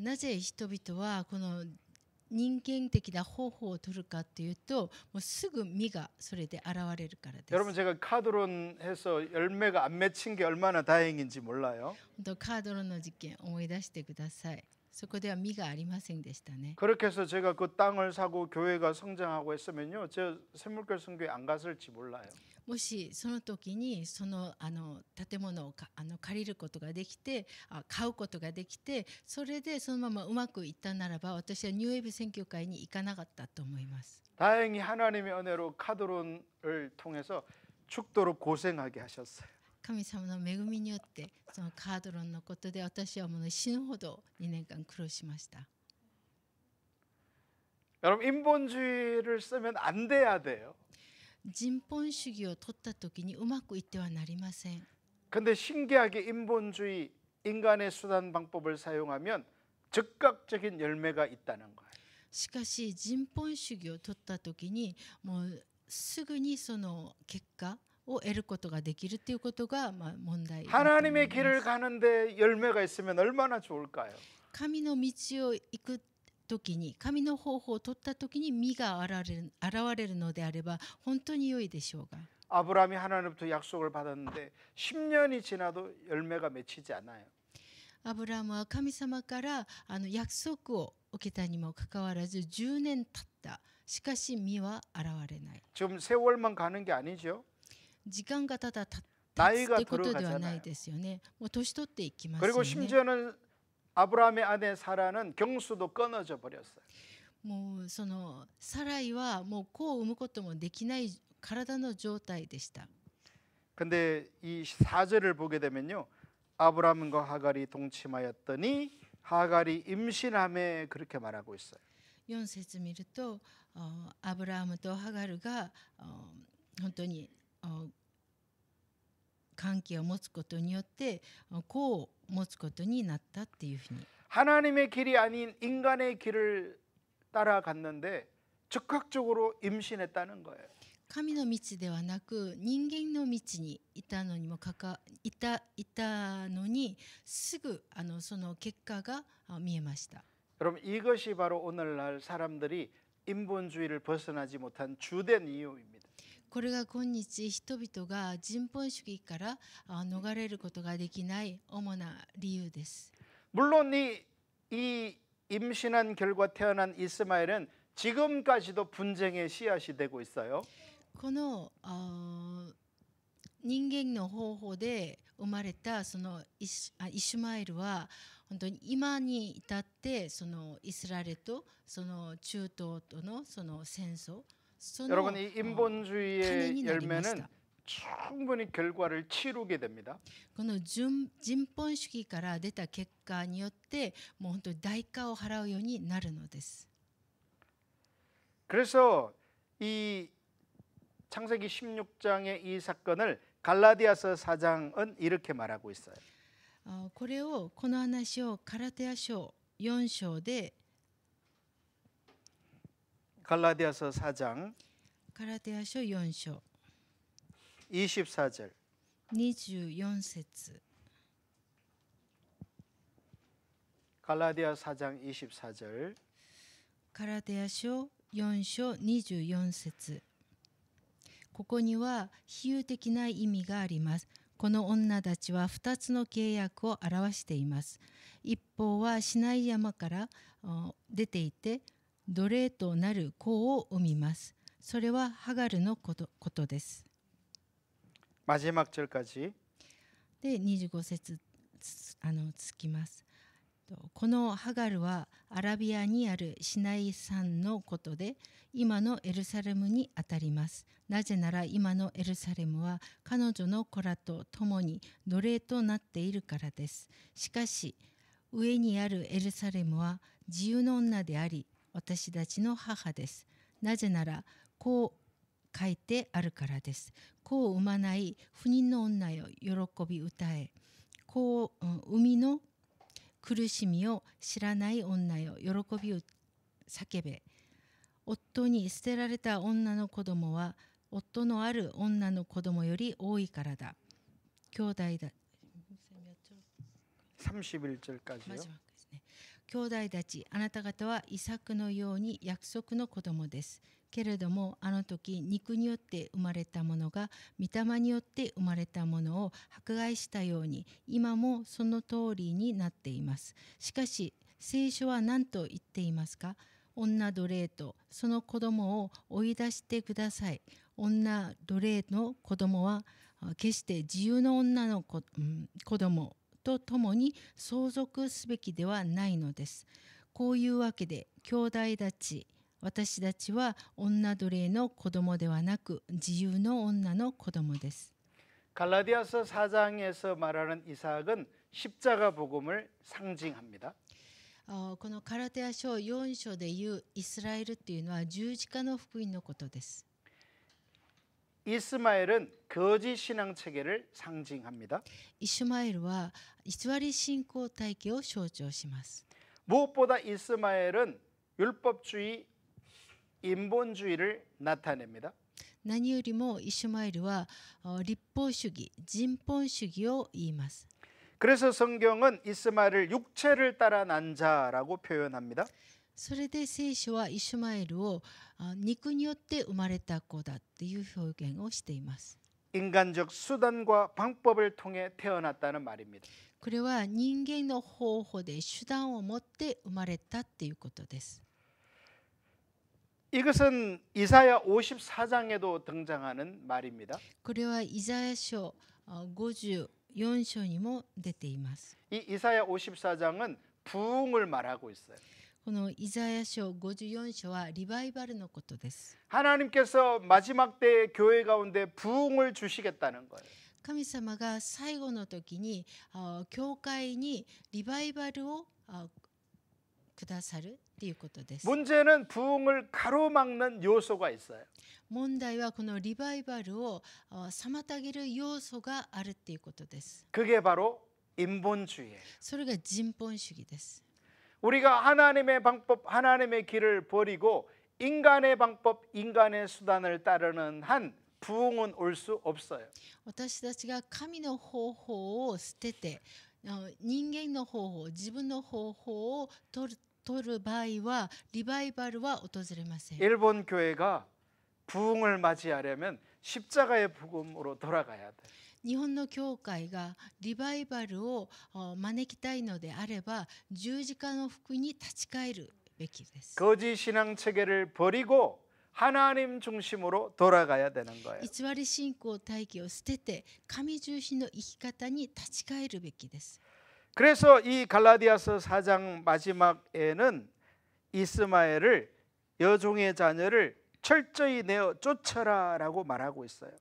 なぜ人々はこの人間的な方法を取るかというと、もうすぐ実がそれで現れるからです。 여러분 제가 카드론 해서 열매가 안 맺힌 게 얼마나 다행인지 몰라요. 本当カードロの実験思い出してください。そこでは実がありませんでしたね。 그렇게 해서 제가 그 땅을 사고 교회가 성장하고 했으면요. 저 샘물결 선교회 안 갔을지 몰라요. もしその時にその建物を借りることができて、買うことができて、それでそのままうまくいったならば、私はニューウェーブ選挙会に行かなかったと思います。 다행히 하나님의 은혜로 카드론을 통해서 죽도록 고생하게 하셨어요. 神様の恵みによってそのカードロンのことで私はもう死ぬほど2年間苦労しました。 여러분 인본주의를 쓰면 안 돼야 돼요. 人本主義を取った時にうまくいってはなりません。 근데 신기하게 인본주의 인간의 수단 방법을 사용하면 즉각적인 열매가 있다는 거예요. しかし人本主義を取った時にもうすぐにその結果を得ることができるということが問題だと思います。 하나님의 길을 가는데 열매가 있으면 얼마나 좋을까요? 神の道を行く時に、神の方法を取った時に実が現れるのであれば本当に良いでしょうが。 아브라함이 하나님부터 약속을 받았는데 10년이 지나도 열매가 맺히지 않아요. アブラハムは神様から約束を受けたにもかかわらず10年経った。しかし実は現れない。 지금 세월만 가는 게 아니죠. 時間がただ経つ 나이가 ってことではない 들어가잖아요. ですよね。もう年取っていきますよ 그리고 ね。 심지어는 아브라함의 아내 사라는 경수도 끊어져 버렸어요. もうそのサライはもう子を産むこともできない体の状態でした。 근데 이 4절을 보게 되면요. 아브라함과 하갈이 동침하였더니 하갈이 임신함에 그렇게 말하고 있어요. 4節見ると、アブラハムとハガルが本当に関係を持つことによって子を持つことになったっていうふうに。 하나님의 길이 아닌 인간의 길을 따라갔는데 즉각적으로 임신했다는 거예요. 神の道ではなく人間の道にいたのにすぐその結果が見えました。 여러분 이것이 바로 오늘날 사람들이 인본주의를 벗어나지 못한 주된 이유입니다. これが今日人々が人本主義から逃れることができない主な理由です。 물론 이 임신한 결과 태어난 이스마엘은 지금까지도 분쟁의 씨앗이 되고 있어요. この人間の方法で生まれたそのイシュマエルは本当に今に至ってそのイスラエルとその中東とのその戦争その 여러분 이 種 인본주의의 になりまし 열매는 た。 충분히 결과를 치르게 됩니다. この人本主義から出た結果によってもう本当に代価を払うようになるのです。 그래서 이 창세기 16장의 이 사건을 갈라디아서 4장은 이렇게 말하고 있어요. これをこの話をガラテヤ書4章で 갈라디아서 4장 ガラテヤ書4章 24절 24節 갈라디아 4장 24절 ガラテヤ書4章24節ここには比喩的な意味があります。この女たちは2つの契約を表しています。一方はシナイ山から出ていて奴隷となる子を産みます。それはハガルのことです。 마지막 절까지 で25節つきます。このハガルはアラビアにあるシナイ山のことで今のエルサレムにあたります。なぜなら今のエルサレムは彼女の子らと共に奴隷となっているからです。しかし上にあるエルサレムは自由の女であり私たちの母です。なぜならこう書いてあるからです。子を産まない不妊の女よ喜び歌え。子を産みの苦しみを知らない女よ喜びを叫べ。夫に捨てられた女の子供は夫のある女の子供より多いからだ。兄弟だ。 31절까지요. マジマですね。兄弟たち、あなた方はイサクのように約束の子供です。けれどもあの時肉によって生まれたものが御霊によって生まれたものを迫害したように今もその通りになっています。しかし聖書は何と言っていますか。女奴隷とその子供を追い出してください。女奴隷の子供は決して自由の女の子供と共に相続すべきではないのです。こういうわけで兄弟たち私たちは女奴隷の子供ではなく自由の女の子供です。 갈라디아서 4장에서 말하는 이삭은 십자가 복음을 상징합니다. このガラテヤ書4章でいうイスラエルっていうのは十字架の福音のことです。 이스마엘은 거짓 신앙 체계를 상징합니다. イシュマエルは偽り信仰体系を象徴します。 무엇보다 이스마엘은 율법주의, 인본주의를 나타냅니다. 何よりもイシュマエルは立法主義、人本主義を言います。 그래서 성경은 이스마엘을 육체를 따라 난 자라고 표현합니다. それで聖書はイシュマエルを肉によって生まれた子だっていう表現をしています。 인간적 수단과 방법을 통해 태어났다는 말입니다. これは人間の方法で手段を持って生まれたっていうことです。 이것은 이사야 54장에도 등장하는 말입니다. これはイザヤ書54章にも出ています。 이 이사야 54장은 부흥을 말하고 있어요. このイザヤ書54章はリバイバルのことです。 하나님께서 마지막 때 교회 가운데 부흥을 주시겠다는 거예요. 神様が最後の時に教会にリバイバルをくださるっていうことです。 문제는 부흥을 가로막는 요소가 있어요. 問題はこのリバイバルを妨げる要素があるっていうことです。 그게 바로 인본주의예요. それが人本主義です。 우리가 하나님의 방법, 하나님의 길을 버리고 인간의 방법, 인간의 수단을 따르는 한 부흥은 올 수 없어요. 私たちが神の方法を捨てて人間の方法、自分の方法を取る場合はリバイバルは訪れません。 일본 교회가 부흥을 맞이하려면 십자가의 복음으로 돌아가야 돼. 日本の教会がリバイバルを招きたいのであれば十字架の福音に立ち返るべきです。 거짓 신앙 체계를 버리고 하나님 중심으로 돌아가야 되는 거예요. 偽り信仰体系を捨てて神中心の生き方に立ち返るべきです。 그래서 이 갈라디아서 4장 마지막에는 이스마엘을 여종의 자녀를 철저히 내어 쫓아라라고 말하고 있어요.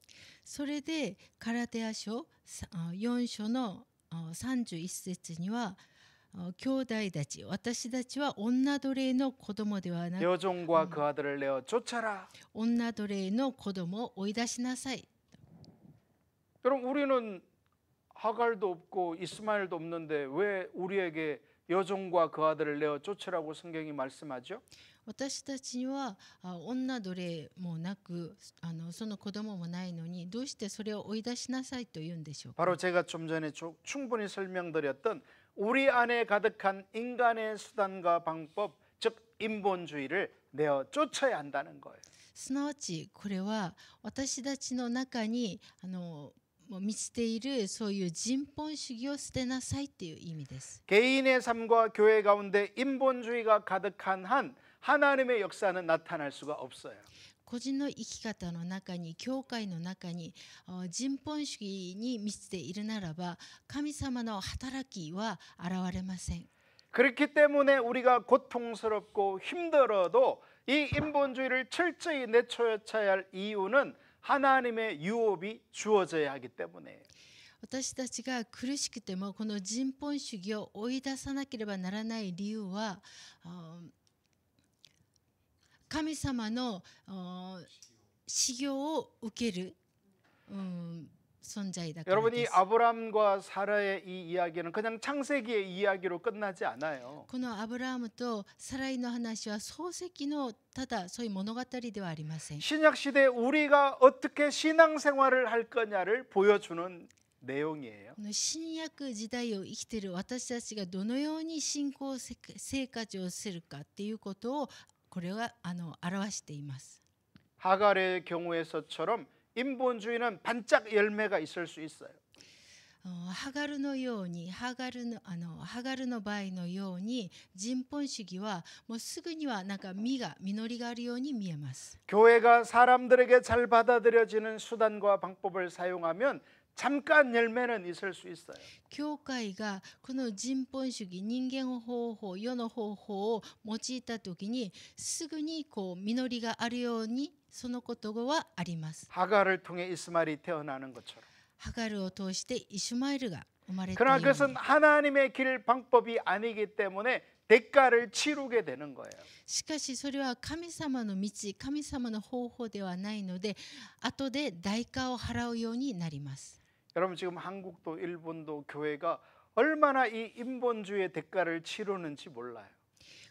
それでカラテア書4章の31節には兄弟たち私たちは女奴隷の子供ではなく 여종과 그 아들을 내어 쫓아라. 女奴隷の子供を追い出しなさい。 여러분 우리는 하갈도 없고 이스마엘도 없는데 왜 우리에게 여종과 그 아들을 내어 쫓으라고 성경이 말씀하죠? 私たちには女奴隷もなくその子供もないのにどうしてそれを追い出しなさいと言うんでしょうか。 바로 제가 좀 전에 충분히 설명드렸던 우리 안에 가득한 인간의 수단과 방법, 즉 인본주의를 내어 쫓아야 한다는 거예요. すなわちこれは私たちの中にもう満ちているそういう人本主義を捨てなさいという意味です。 개인의 삶과 교회 가운데 인본주의가 가득한 한 하나님의 역사는 나타날 수가 없어요. 個人の生き方の中に教会の中に人本主義に満ちているならば神様の働きは現れません。 그렇기 때문에 우리가 고통스럽고 힘들어도 이 인본주의를 철저히 내쫓아야 할 이유는 하나님의 유업이 주어져야 하기 때문에요. 私たちが苦しくてもこの人本主義を追い出さなければならない理由は神様の修行を受ける存在だから 여러분 で 이 す。 아브람과 사라의 이 이야기는 그냥 창세기의 이야기로 끝나지 않아요. このアブラハムとサライの話は漱石のただそういう物語ではありません。 신약 시대 우리가 어떻게 신앙생활을 할 거냐를 보여주는 내용이에요. この新約時代を生きている私たちがどのように信仰生活をするかっていうことをこれは表しています。 하갈의 경우에서처럼 인본주의는 반짝 열매가 있을 수 있어요. ハガルのようにハガルの場合のように人本主義はもうすぐにはなんか実りがあるように見えます。 교회가 사람들에게 잘 받아들여지는 수단과 방법을 사용하면 잠깐 열매는 있을 수 있어요. 教会がこの人本主義人間方法世の方法を用いた時にすぐに実りがあるようにそのことはあります。 하갈을 통해 이스마엘이 태어나는 것처럼. ハガルを通してイシュマエルが生まれた 그러나 ように 그것은 하나님의 길 방법이 아니기 때문에 대가를 치르게 되는 거예요. しかしそれは神様の道神様の方法ではないので後で代価を払うようになります。 여러분 지금 한국도 일본도 교회가 얼마나 이 인본주의의 대가를 치르는지 몰라요.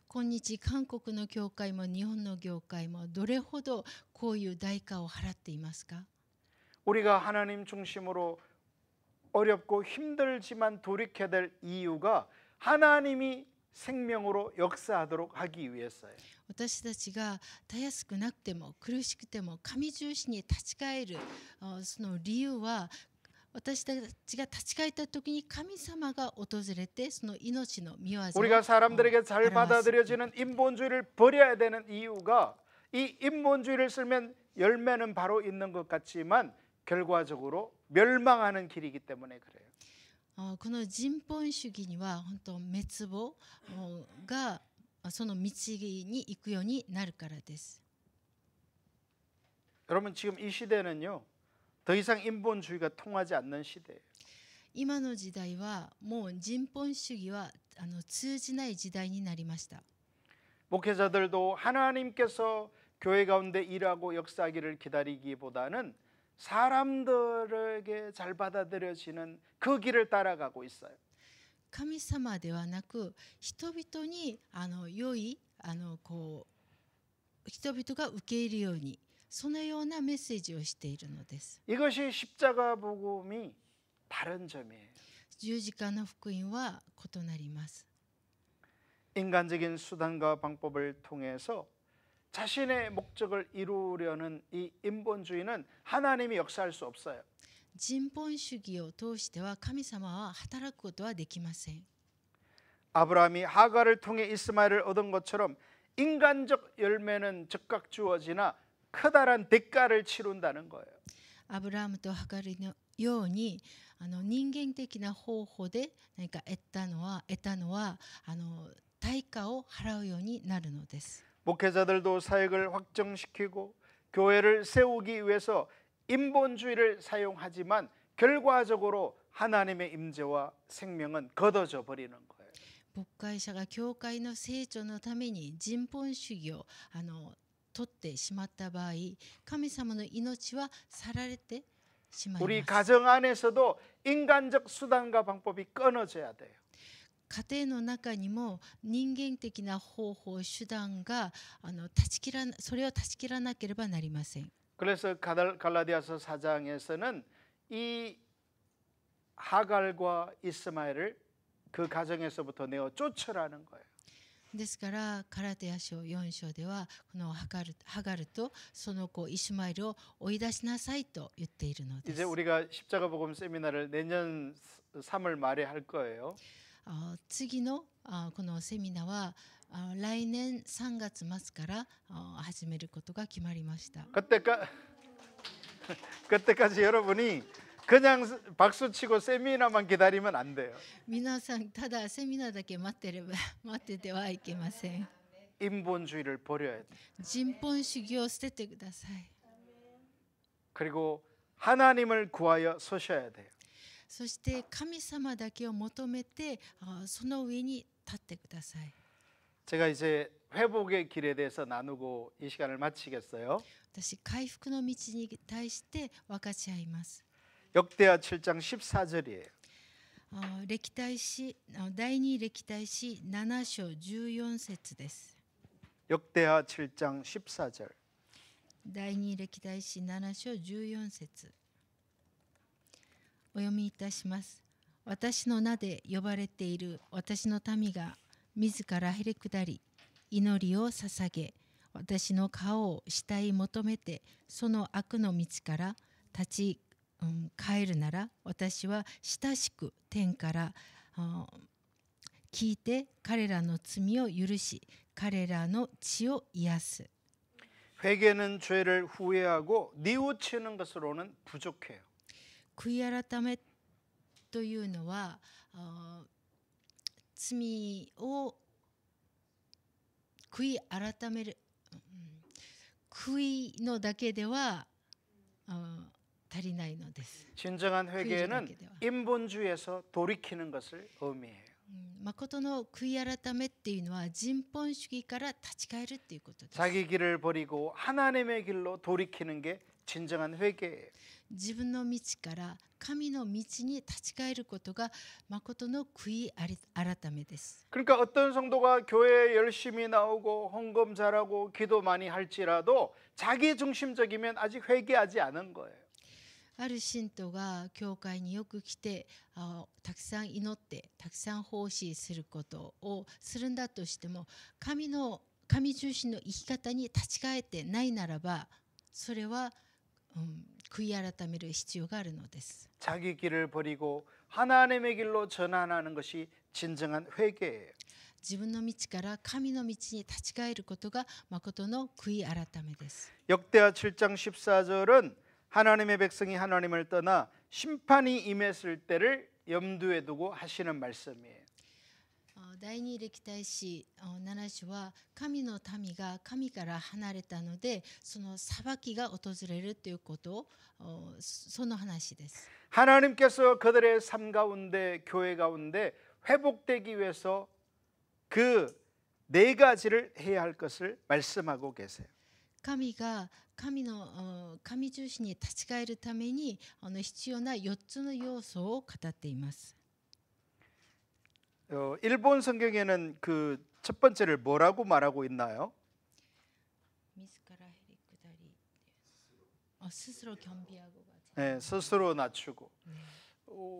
今日韓国の教会も日本の教会もどれほどこういう代価を払っていますか。 우리가 하나님 중심으로 어렵고 힘들지만 돌이켜야 될 이유가 하나님이 생명으로 역사하도록 하기 위해서예요. 私たちがたやすくなくても苦しくても神中心に立ち返るその理由は私たちが立ち返った時に神様が訪れてその命の御業を 우리가 사람들에게 잘 表す 받아들여지는 인본주의를 버려야 되는 이유가 이 인본주의를 쓰면 열매는 바로 있는 것 같지만 결과적으로 멸망하는 길이기 때문에 그래요. この人本主義には本当滅亡がその道に行くようになるからです。 여러분 지금 이 시대는요. 더 이상 인본주의가 통하지 않는 시대예요. 今の時代はもう人本主義は通じない時代になりました。 목회자들도 하나님께서 교회 가운데 일하고 역사하기를 기다리기보다는 사람들에게 잘 받아들여지는 그 길을 따라가고 있어요. 神様ではなく人々に良い人々が受け入れるようにそのようなメッセージをしているのです。 이것이 십자가 복음이 다른 점이에요. 十字架の福音は異なります。 인간적인 수단과 방법을 통해서 자신의 목적을 이루려는 이 인본주의는 하나님이 역사할 수 없어요. 人本主義を通しては神様は働くことはできません。 아브라함이 하갈을 통해 이스마엘을 얻은 것처럼 인간적 열매는 즉각 주어지나 커다란 대가를 치른다는 거예요. アブラハムとハガルのように人間的な方法で何か得たのは対価を払うようになるのです。 목회자들도 사역을 확정시키고 교회를 세우기 위해서 인본주의를 사용하지만 결과적으로 하나님의 임재와 생명은 걷어져 버리는 거예요. 牧会者が教会の成長のために人本主義を取ってしまった場合、神様の命は去られてしまい 우리 ます。 가정 안에서도 인간적 수단과 방법이 끊어져야 돼요. 家庭の中にも人間的な方法手段がそれを断ち切らなければなりません。 그래서 갈라디아서 4장에서는 이 하갈과 이스마엘을 그 가정에서부터 내어 쫓으라는 거예요. ですからカラテヤ書4章ではこのハガルとその子イシュマエルを追い出しなさいと言っているのです。 이제 우리가 십자가 복음 세미나를 내년 3월 말에 할 거예요. 次のこのセミナーは来年3月末から始めることが決まりました。 그때까지 여러분이 그냥 박수 치고 세미나만 기다리면 안 돼요. 皆さんただセミナーだけ待っててはいけません。 인본주의를 버려야 돼. 人本主義を捨ててください。 그리고 하나님을 구하여 서셔야 돼요. そして神様だけを求めてその上に立ってください。 제가 이제 회복의 길에 대해서 나누고 이 시간을 마치겠어요. 私回復の道に対して分かち合います。 역대하 7장 14절이에요. 歴代史第2歴代史7章14節です。 역대하 7장 14절. 第2歴代史7章14節お読みいたします。私の名で呼ばれている私の民が自らへり下り祈りを捧げ私の顔を慕い求めてその悪の道から立ち帰るなら私は親しく天から聞いて彼らの罪を許し彼らの血を癒す。 회개는 죄를 후회하고 뉘우치는 것으로는 부족해요. 悔い改めというのは罪を悔い改める悔いのだけでは足りないのです。 진정한 회개는 인본주의에서 돌이키는 것을 의미해요. 誠の悔い改めっていうのは人本主義から立ち返るっていうことです。 자기 길을 버리고 하나님의 길로 돌이키는 게 진정한 회개예요. 自分の道から神の道に立ち返ることが誠の悔い改めです。 그러니까 어떤 성도가 교회에 열심히 나오고 헌금 잘하고 기도 많이 할지라도 자기 중심적이면 아직 회개하지 않은 거예요. ある信徒が教会によく来てたくさん祈ってたくさん奉仕することをするんだとしても神中心の生き方に立ち返ってないならばそれは、悔い改める必要があるのです。 자기 길을 버리고 하나님의 길로 전환하는 것이 진정한 회개예요. 自分の道から神の道に立ち返ることが誠の悔い改めです。 역대하 7장 14절은 하나님의 백성이 하나님을 떠나 심판이 임했을 때를 염두에 두고 하시는 말씀이에요. 第二歴代史7章は神の民が神から離れたのでその裁きが訪れるということをその話です。 하나님께서 그들의 삶 가운데 교회 가운데 회복되기 위해서 그 네 가지를 해야 할 것을 말씀하고 계세요. 神が神中心に立ち返るために必要な4つの要素を語っています。 일본 성경에는 그 첫 번째를 뭐라고 말하고 있나요? 自らへり下りススロ겸비하고 네, 스스로 낮추고.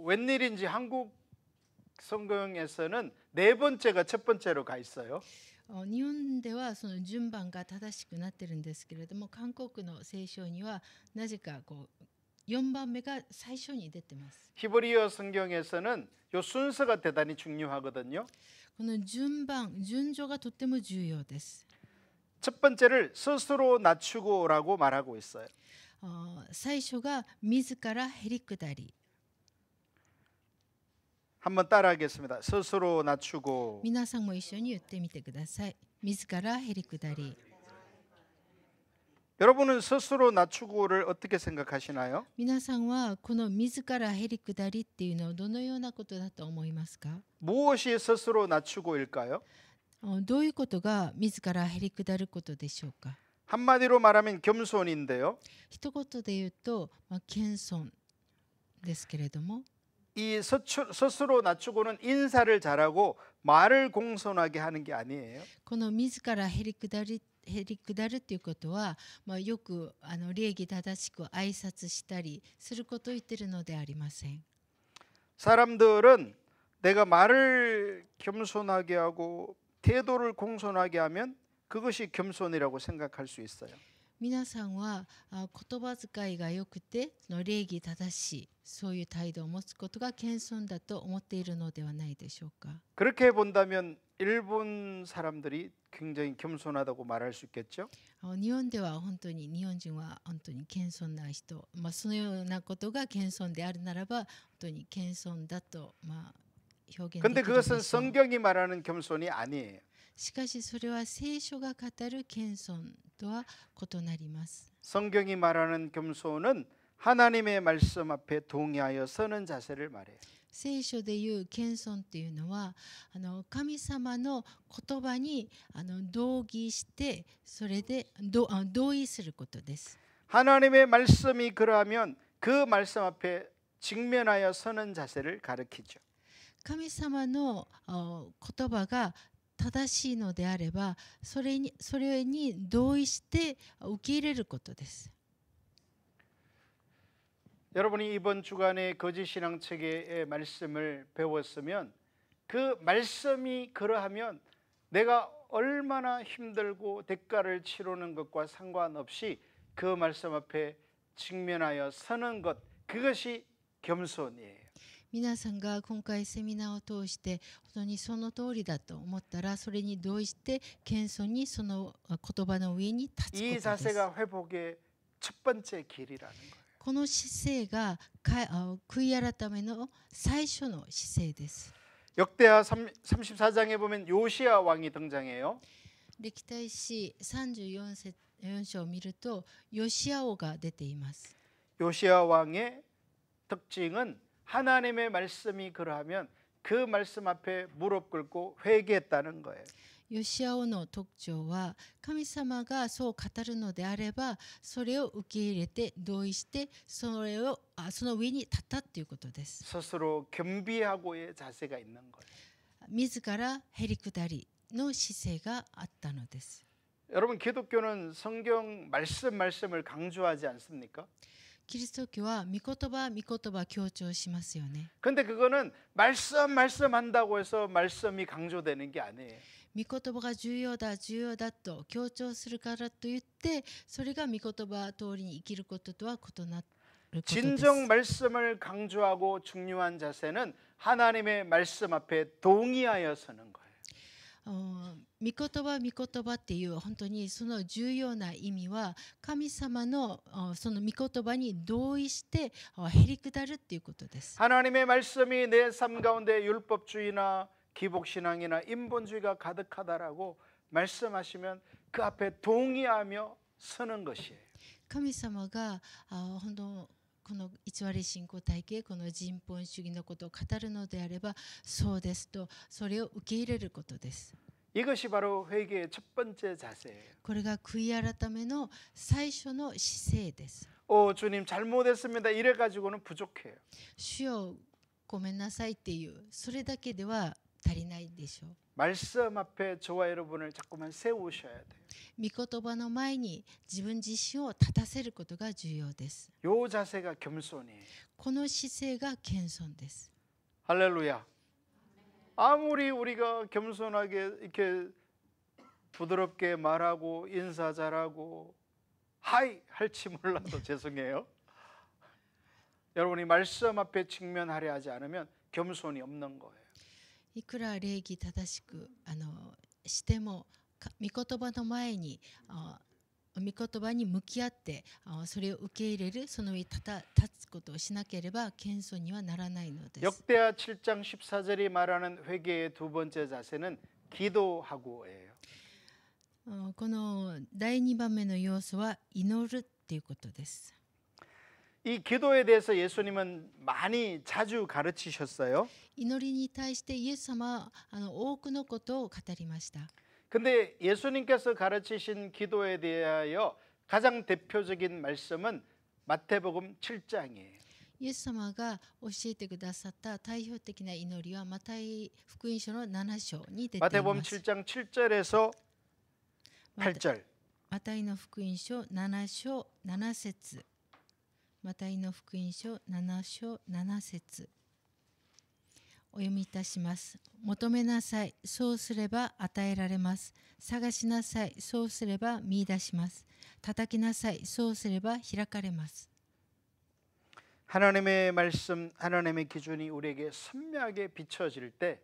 웬일인지 한국 성경에서는 네 번째가 첫 번째로 가 있어요. 日本ではその順番が正しくなってるんですけれども韓国の聖書にはなぜか4番目が最初に出てます。 히브리어 성경에서는 요 순서가 대단히 중요하거든요. この順序がとても重要です。첫 번째를 스스로 낮추고라고 말하고 있어요. 最初が自らへりくだり。 한번 따라하겠습니다. 스스로 낮추고. 皆さんも一緒に言ってみてください。自らへりくだり。 여러분은 스스로 낮추고를 어떻게 생각하시나요? 皆さんはこの自らへりくだりっていうのをどのようなことだと思いますか？ 무엇이 스스로 낮추고일까요? どういうことが自らへりくだることでしょうか？ 한마디로 말하면 겸손인데요. 一言で言うと、謙遜ですけれども、 이 스스로 낮추고는 인사를 잘하고 말을 공손하게 하는 게 아니에요. この自らへりくだるっていうことは、よく礼儀正しく挨拶したりすることを言ってるのではありません。 사람들은 내가 말을 겸손하게 하고 태도를 공손하게 하면 그것이 겸손이라고 생각할 수 있어요. 皆さんは言葉遣いが良くて礼儀正しいそういう態度を持つことが謙遜だと思っているのではないでしょうか。 그렇게 본다면 일본 사람들이 굉장히 겸손하다고 말할 수 있겠죠? 日本では本当に日本人は本当に謙遜な人、そのようなことが謙遜であるならば本当に謙遜だと表現で 근데 きるでしょ 그것은 う。 성경이 말하는 겸손이 아니에요. しかしそれは聖書が語る謙遜とは異なります。 성경이 말하는 겸손은 하나님의 말씀 앞에 동의하여 서는 자세를 말해요. 聖書でいう謙遜っていうのは神様の言葉に同義してそれで同意することです。 하나님의 말씀이 그러하면 그 말씀 앞에 직면하여 서는 자세를 가르치죠. 神様の言葉が正しいのであればそれに同意して受け入れることです。 여러분이 이번 주간에 거짓신앙체계의 말씀을 배웠으면 그 말씀이 그러하면 내가 얼마나 힘들고 대가를 치르는 것과 상관없이 그 말씀 앞에 직면하여 서는 것 그것이 겸손이에요. 皆さんが今回セミナーを通して本当にその通りだと思ったらそれに同意して謙遜にその言葉の上に立つこと 이 です。 자세가 회복의 첫 번째 길이라는 거예요. この姿勢が悔い改めの最初の姿勢です。 역대하 34장에 보면 요시야 왕이 등장해요. 歴代史34章を見るとヨシア王が出ています。 요시야 왕의 특징은 하나님의 말씀이 그러하면 그 말씀 앞에 무릎 꿇고 회개했다는 거예요. ヨシア王の特徴は神様がそう語るのであればそれを受け入れて同意してその上に立ったということです。 스스로 겸비하고의 자세가 있는 거예요. 自らへりくだりの姿勢があったのです。 여러분 기독교는 성경 말씀을 강조하지 않습니까? キリスト教は御言葉強調しますよね。 근데 그거는 말씀한다고 해서 말씀이 강조되는 게 아니에요. 御言葉が重要だと強調するからといってそれが御言葉通りに生きることとは異なることです。 진정 말씀을 강조하고 중요한 자세는 하나님의 말씀 앞에 동의하여 서는 거예요. 御言葉っていう本当にその重要な意味は神様のその御言葉に同意してへりくだるっていうことです。 하나님의 말씀이 내 삶 가운데 율법주의나 기복신앙이나 인본주의가 가득하다라고 말씀하시면 그 앞에 동의하며 서는 것이에요. 神様が本当この偽り信仰体系この人本主義のことを語るのであればそうですとそれを受け入れることです。 이것이 바로 회개의 첫 번째 자세예요. これが悔い改めの最初の姿勢です。 주님 잘못했습니다. 이래 가지고는 부족해요. 主よごめんなさいっていうそれだけでは足りないでしょう。 말씀 앞에 저와 여러분을 자꾸만 세우셔야 돼요. 御言葉の前に自分自身を立たせることが重要です。 요 자세가 겸손이에요. この姿勢が謙遜です。 할렐루야. 아무리 우리가 겸손하게 이렇게 부드럽게 말하고 인사 잘하고 하이 할지 몰라도 죄송해요. 여러분이 말씀 앞에 직면하려 하지 않으면 겸손이 없는 거예요. いくら礼儀正しくしても御言葉の前に御言葉に向き合ってそれを受け入れる、その上に立つことをしなければ謙遜にはならないのです。 역대하 7장 14절이 말하는 회개의 두 번째 자세는 기도하고예요. この第2番目の要素は祈るっていうことです。 이 기도에 대해서 예수님은 많이 자주 가르치셨어요. 祈りに対してイエス様は多くのことを語りました。 근데 예수님께서 가르치신 기도에 대하여 가장 대표적인 말씀은 마태복음 7장이에요. イエス様が教えてくださった代表的な祈りはマタイ福音書の7章に出てい 마태복음 ます。 7장 7절에서 8절. マタイの福音書7章7節。マタイの福音書7章7節。お読みいたします。求めなさい、そうすれば与えられます。探しなさい、そうすれば見出します。叩きなさい、そうすれば開かれます。 하나님의 말씀, 하나님의 기준이 우리에게 선명하게 비춰질 때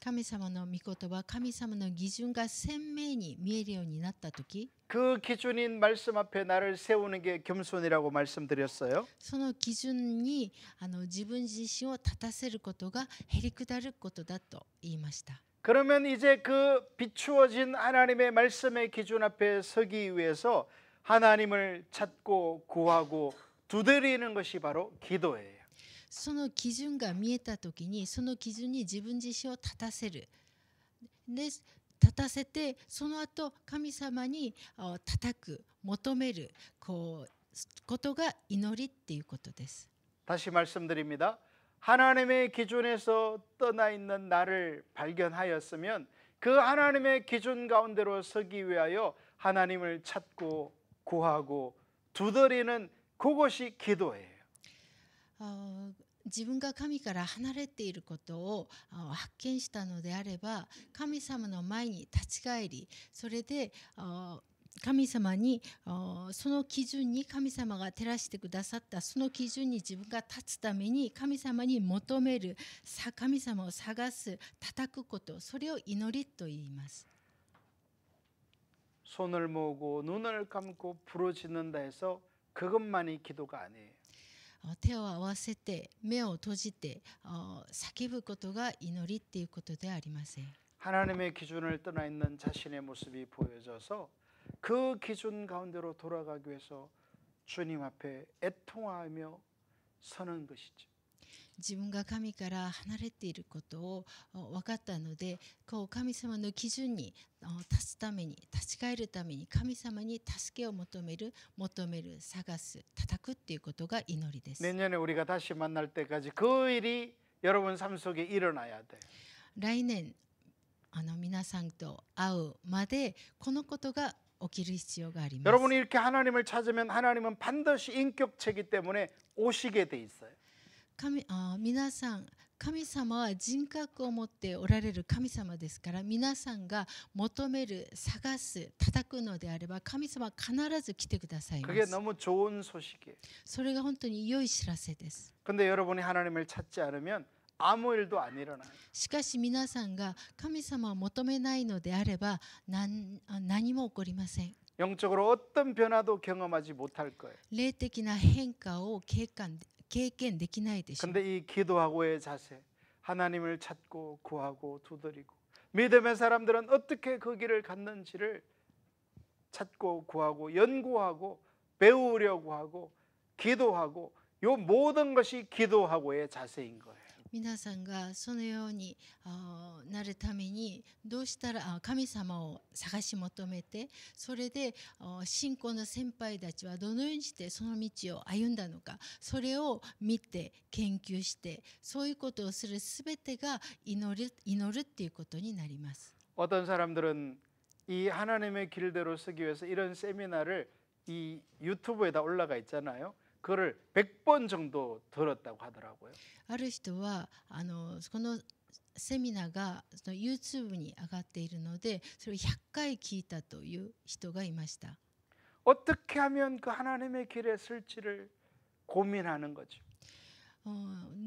神様の御言葉、神様の義準が鮮明に見えるようになったとき、 그 기준인 말씀 앞에 나를 세우는 게 겸손이라고 말씀드렸어요. その基準に自分自身を立たせることがへりくだることだと言いました。 그러면 이제 그 비추어진 하나님의 말씀의 기준 앞에 서기 위해서 하나님을 찾고 구하고 두드리는 것이 바로 기도예요. その基準が見えたときに、その基準に自分自身を立たせる。で、立たせて、その後神様に叩く、求めることが祈りっていうことです。 다시 말씀드립니다. 하나님의 기준에서 떠나 있는 나를 발견하였으면 그 하나님의 기준 가운데로 서기 위하여 하나님을 찾고 구하고 두드리는 그것이 기도예요. 自分が神から離れていることを発見したのであれば、神様の前に立ち返り、それで神様にその基準に神様が照らしてくださったその基準に自分が立つために神様に求める、神様を探す、叩くこと、それを祈りと言います。 손을 모으고 눈을 감고 부르짖는다 해서 그것만이 기도가 아니에요. 手を合わせて目を閉じて叫ぶことが祈りっていうことではありません。 하나님의 기준을 떠나 있는 자신의 모습이 보여져서 그 기준 가운데로 돌아가기 위해서 주님 앞에 애통하며 서는 것이죠. 自分が神から離れていることを分かったので、神様の基準に立つために、立ち返るために神様に助けを求める、探す、叩くっていうことが祈りです。 내년에 우리가 다시 만날 때까지 그 일이 여러분 삶 속에 일어나야 돼. 来年皆さんと会うまでこのことが起きる必要があります。 여러분이 이렇게 하나님을 찾으면 하나님은 반드시 인격체이기 때문에 오시게 돼 있어요. 皆さん、神様は人格を持っておられる神様ですから、皆さんが求める、探す、叩くのであれば神様は必ず来てくださいま 그게 す。 너무 좋은 소식이에요. それが本当に良い知らせです。 근데 여러분이 하나님을 찾지 않으면 아무 일도 안 일어나요. しかし皆さんが神様を求めないのであれば何も起こりません。 영적으로 어떤 변화도 경험하지 못할 거예요. 霊的な変化を経験できないでしょう。 근데 이 기도하고의 자세, 하나님을 찾고 구하고 두드리고 믿음의 사람들은 어떻게 그 길을 갔는지를 찾고 구하고 연구하고 배우려고 하고 기도하고 요 모든 것이 기도하고의 자세인 거예요. 皆さんがそのようになるためにどうしたら神様を探し求めて、それで信仰の先輩たちはどのようにしてその道を歩んだのか、それを見て研究して、そういうことをするすべてが祈るっていうことになります。 어떤 사람들은 이 하나님의 길대로 서기 위해서 이런 세미나를 이 유튜브에다 올라가 있잖아요. 그거를 100번 정도 들었다고 하더라고요. ある人はこのセミナーがYouTube に上がっているので、それを100回聞いたという人がいました。 어떻게 하면 그 하나님의 길에 설지를 고민하는 거죠.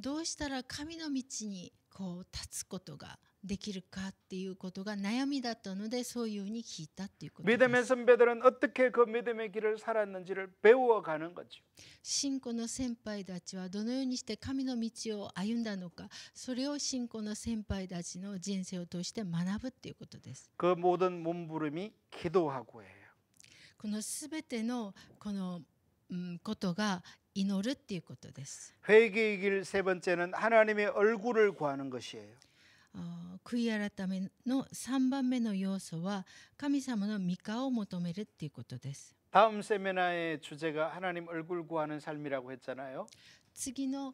どうしたら神の道に立つことができるかっていうことが悩みだったので、そういうふうに聞いたっていうことで 믿음의 す。 선배들은 어떻게 그 믿음의 길을 살았는지를 배워가는 거죠. 信仰の先輩たちはどのようにして神の道を歩んだのか、それを信仰の先輩たちの人生を通して学ぶっていうことです。 그 모든 몸부림이 기도하고예요. このすべてのこのことが祈るっていうことです。 회개의 길 세 번째는 하나님의 얼굴을 구하는 것이에요. 悔い改めの3番目の要素は神様の御顔を求めるっていうことです。 다음 세미나의 주제가 하나님 얼굴 구하는 삶이라고 했잖아요. 次の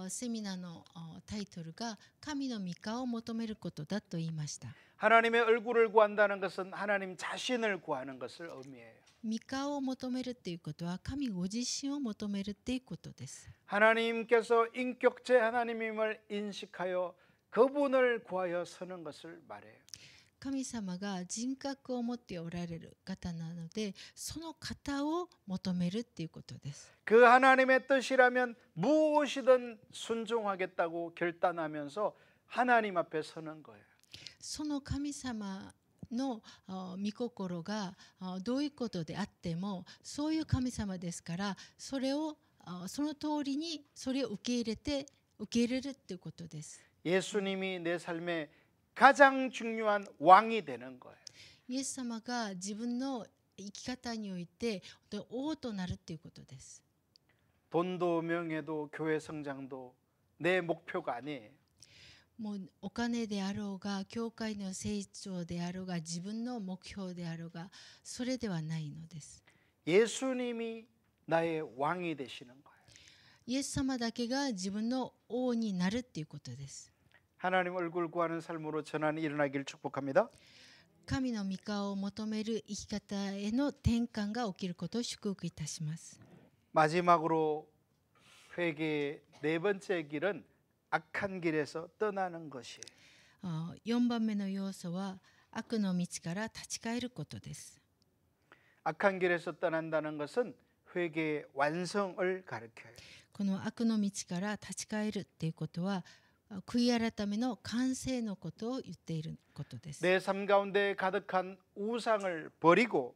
セミナーのタイトルが神の御顔を求めることだと言いました。 하나님의 얼굴을 구한다는 것은 하나님 자신을 구하는 것을 의미해요. 御顔を求めるっていうことは神ご自身を求めるっていうことです。 하나님께서 인격체 하나님임을 인식하여 그분을 구하여 서는 것을 말해요. 神様が人格を持っておられる方なので、その方を求めるっていうことです。 그 하나님의 뜻이라면 무엇이든 순종하겠다고 결단하면서 하나님 앞에 서는 거예요. その神様の御心がどういうことであっても、そういう神様ですから、それをその通りにそれを受け入れるっていうことです。 예수님이 내 삶의 가장 중요한 왕이 되는 거예요. イエス様が自分の生き方において王となるっていうことです。 돈도 명예도 교회 성장도 내 목표가 아니에요. もうお金であろうが、教会の成長であろうが、自分の目標であろうが、それではないのです。 예수님이 나의 왕이 되시는 거예요. イエス様だけが自分の王になるっていうことです。 하나님 얼굴 구하는 삶으로 전환이 일어나기를 축복합니다. 神の御顔を求める生き方への転換が起きることを祝福いたします。 마지막으로 회개의 네 번째 길은 악한 길에서 떠나는 것이에요. 4番目の要素は悪の道から立ち返ることです。 악한 길에서 떠난다는 것은 회개의 완성을 가리켜요. この悪の道から立ち返るっていうことは、悔い改めの完成のことを言っていることです。 내 삶 가운데 가득한 우상을 버리고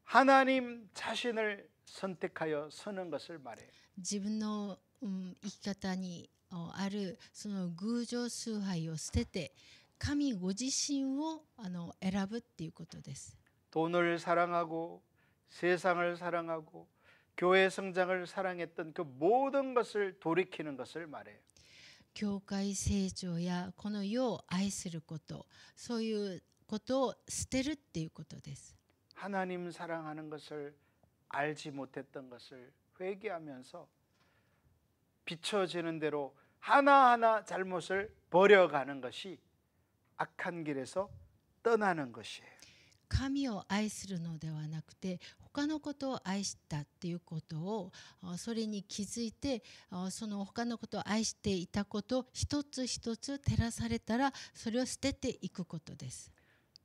하나님 자신을 선택하여 서는 것을 말해요. 自分の生き方にあるその偶像崇拝を捨てて、神ご自身を選ぶっていうことです。 돈을 사랑하고 세상을 사랑하고 교회 성장을 사랑했던 그 모든 것을 돌이키는 것을 말해요. 教会成長やこの世を愛すること、そういうことを捨てるっていうことです。 하나님 사랑하는 것을 알지 못했던 것을 회개하면서 비춰지는 대로 하나하나 잘못을 버려가는 것이 악한 길에서 떠나는 것이에요. 神を愛するのではなくて、他のことを愛したっていうことを、それに気づいて、その他のことを愛していたことを一つ一つ照らされたら、それを捨てていくことです。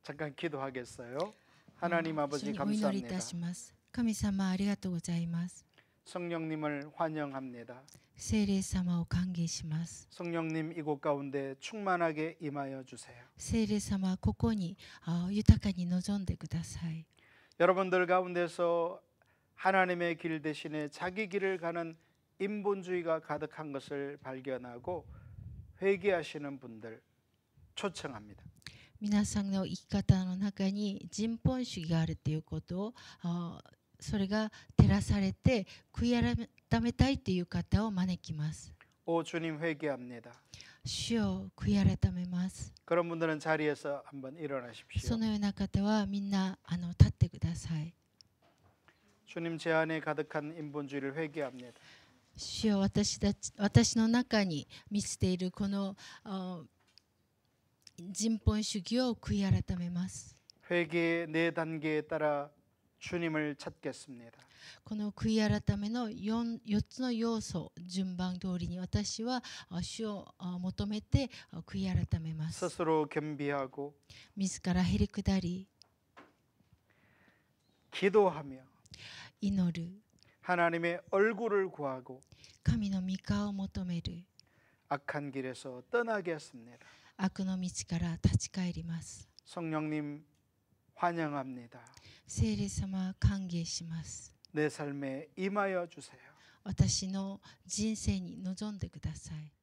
잠깐 기도하겠어요. 하나님 一 아버지 緒にお祈りい 감사합니다. たします。神様ありがとうございます。 성령님을 환영합니다. 聖霊様を歓迎します。 성령님 이곳 가운데 충만하게 임하여 주세요. 聖霊様はここに豊かに臨んでください。 여러분들 가운데서 하나님의 길 대신에 자기 길을 가는 인본주의가 가득한 것을 발견하고 회개하시는 분들 초청합니다. 皆さんの生き方の中に人本主義があるということをそれが照らされて悔い改めたいという方を招きます。 오 주님 회개합니다. 主よ悔い改めます。 그런 분들은 자리에서 한번 일어나십시오. そのような方はみんな立ってください。 주님 제 안에 가득한 인본주의를 회개합니다. 主よ私の中に満ちているこの人本主義を悔い改めます。 회개의 네 단계에 따라 주님을 찾겠습니다. この悔い改めの 4つの要素順番通りに私は主を求めて悔い改めます。 스스로 겸비하고 自らへり下り 기도하며 祈る 하나님의 얼굴을 구하고 神の御顔を求める 악한 길에서 떠나겠습니다. 悪の道から立ち返ります。 성령님 환영합니다. 聖霊様歓迎します。 내 삶에 임하여 주세요. 私の人生に臨んでください。